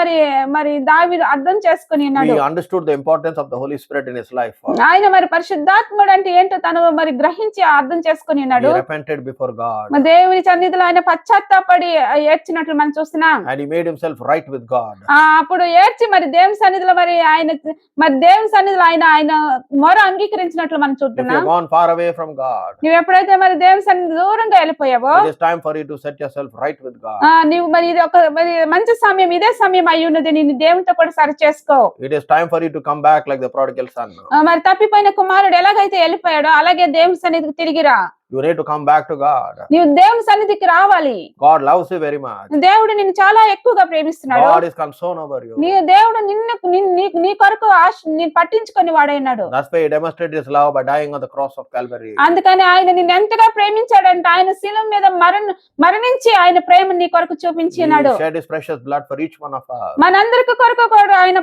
మరి దావీదు అర్థం చేసుకొని ఉన్నాడు. He understood the importance of the Holy Spirit in his life. ఆయన మరి పరిశుద్ధాత్ముడు అంటే ఏంటో తను మరి గ్రహించి అర్థం చేసుకొని ఉన్నాడు. He repented before God. మరి దేవుని సన్నిధిలో ఆయన పశ్చాత్తాపడి ఏడ్చినట్లు మనం చూస్తున్నాం. And he made himself right with God. అప్పుడు ఏడ్చి మరి దేవుని సన్నిధిలో మరి దేవుని సన్నిధిలో ఆయన మొర అంగీకరించినట్లు మనం If you చూస్తున్నాం. have gone far away from God, నువ్వు ఎప్పుడైతే మరి దేవుని సన్నిధి దూరంగా వెళ్ళిపోయావో it is time for you to set yourself right with God. నువ్వు మరి ఇది మరి మంచి సమయం, ఇదే సమయం అయి ఉన్నది, నేను దేవునితో కూడా సరి చేసుకో. It is time for you to come back like the prodigal son. మరి తప్పిపోయిన కుమారుడు ఎలాగైతే వెళ్ళిపోయాడో అలాగే దేవుని సన్నిధికి తిరిగిరా. You need to come back to God. నీవు దేవుని సన్నిధికి రావాలి. God loves you very much. దేవుడు నిన్ను చాలా ఎక్కువగా ప్రేమిస్తున్నాడు. God is concerned over you. దేవుడు నీ కొరకు నేను పట్టించుకొని వాడైనాడు. That's why he demonstrated his love by dying on the cross of Calvary. అందుకని ఆయన నిన్ను ఎంతగా ప్రేమించాడంటే ఆయన శిలువ మీద మరణించి ఆయన ప్రేమ నీ కొరకు చూపించినాడు. He shed his precious blood for each one of us. మనందరికి కొరకు కూడా ఆయన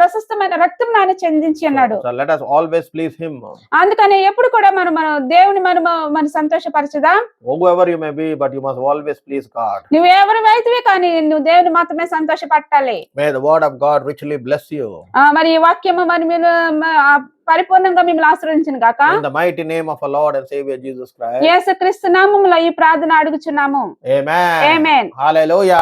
ప్రశస్తమైన రక్తం ఆయన చెందించి ఉన్నాడు. So let us always please him. అందుకని ఎప్పుడు కూడా మన దేవుని మన సంతోషపరచదా. Whoever you may be, but you must always please God. నువ్వు ఎవరి వైతివి కానీ నువ్వు దేవుని మాత్రమే సంతోషపట్టాలి. May the word of God richly bless you. మరి ఈ వాక్యము మరి మీరు పరిపూర్ణంగా మిమ్మల్ని ఆశీర్వదించును గాక. In the mighty name of our Lord and Savior Jesus Christ. యేసుక్రీస్తు నామములో ఈ ప్రార్థన అడుగుచున్నాము. Amen. ఆమేన్. Hallelujah.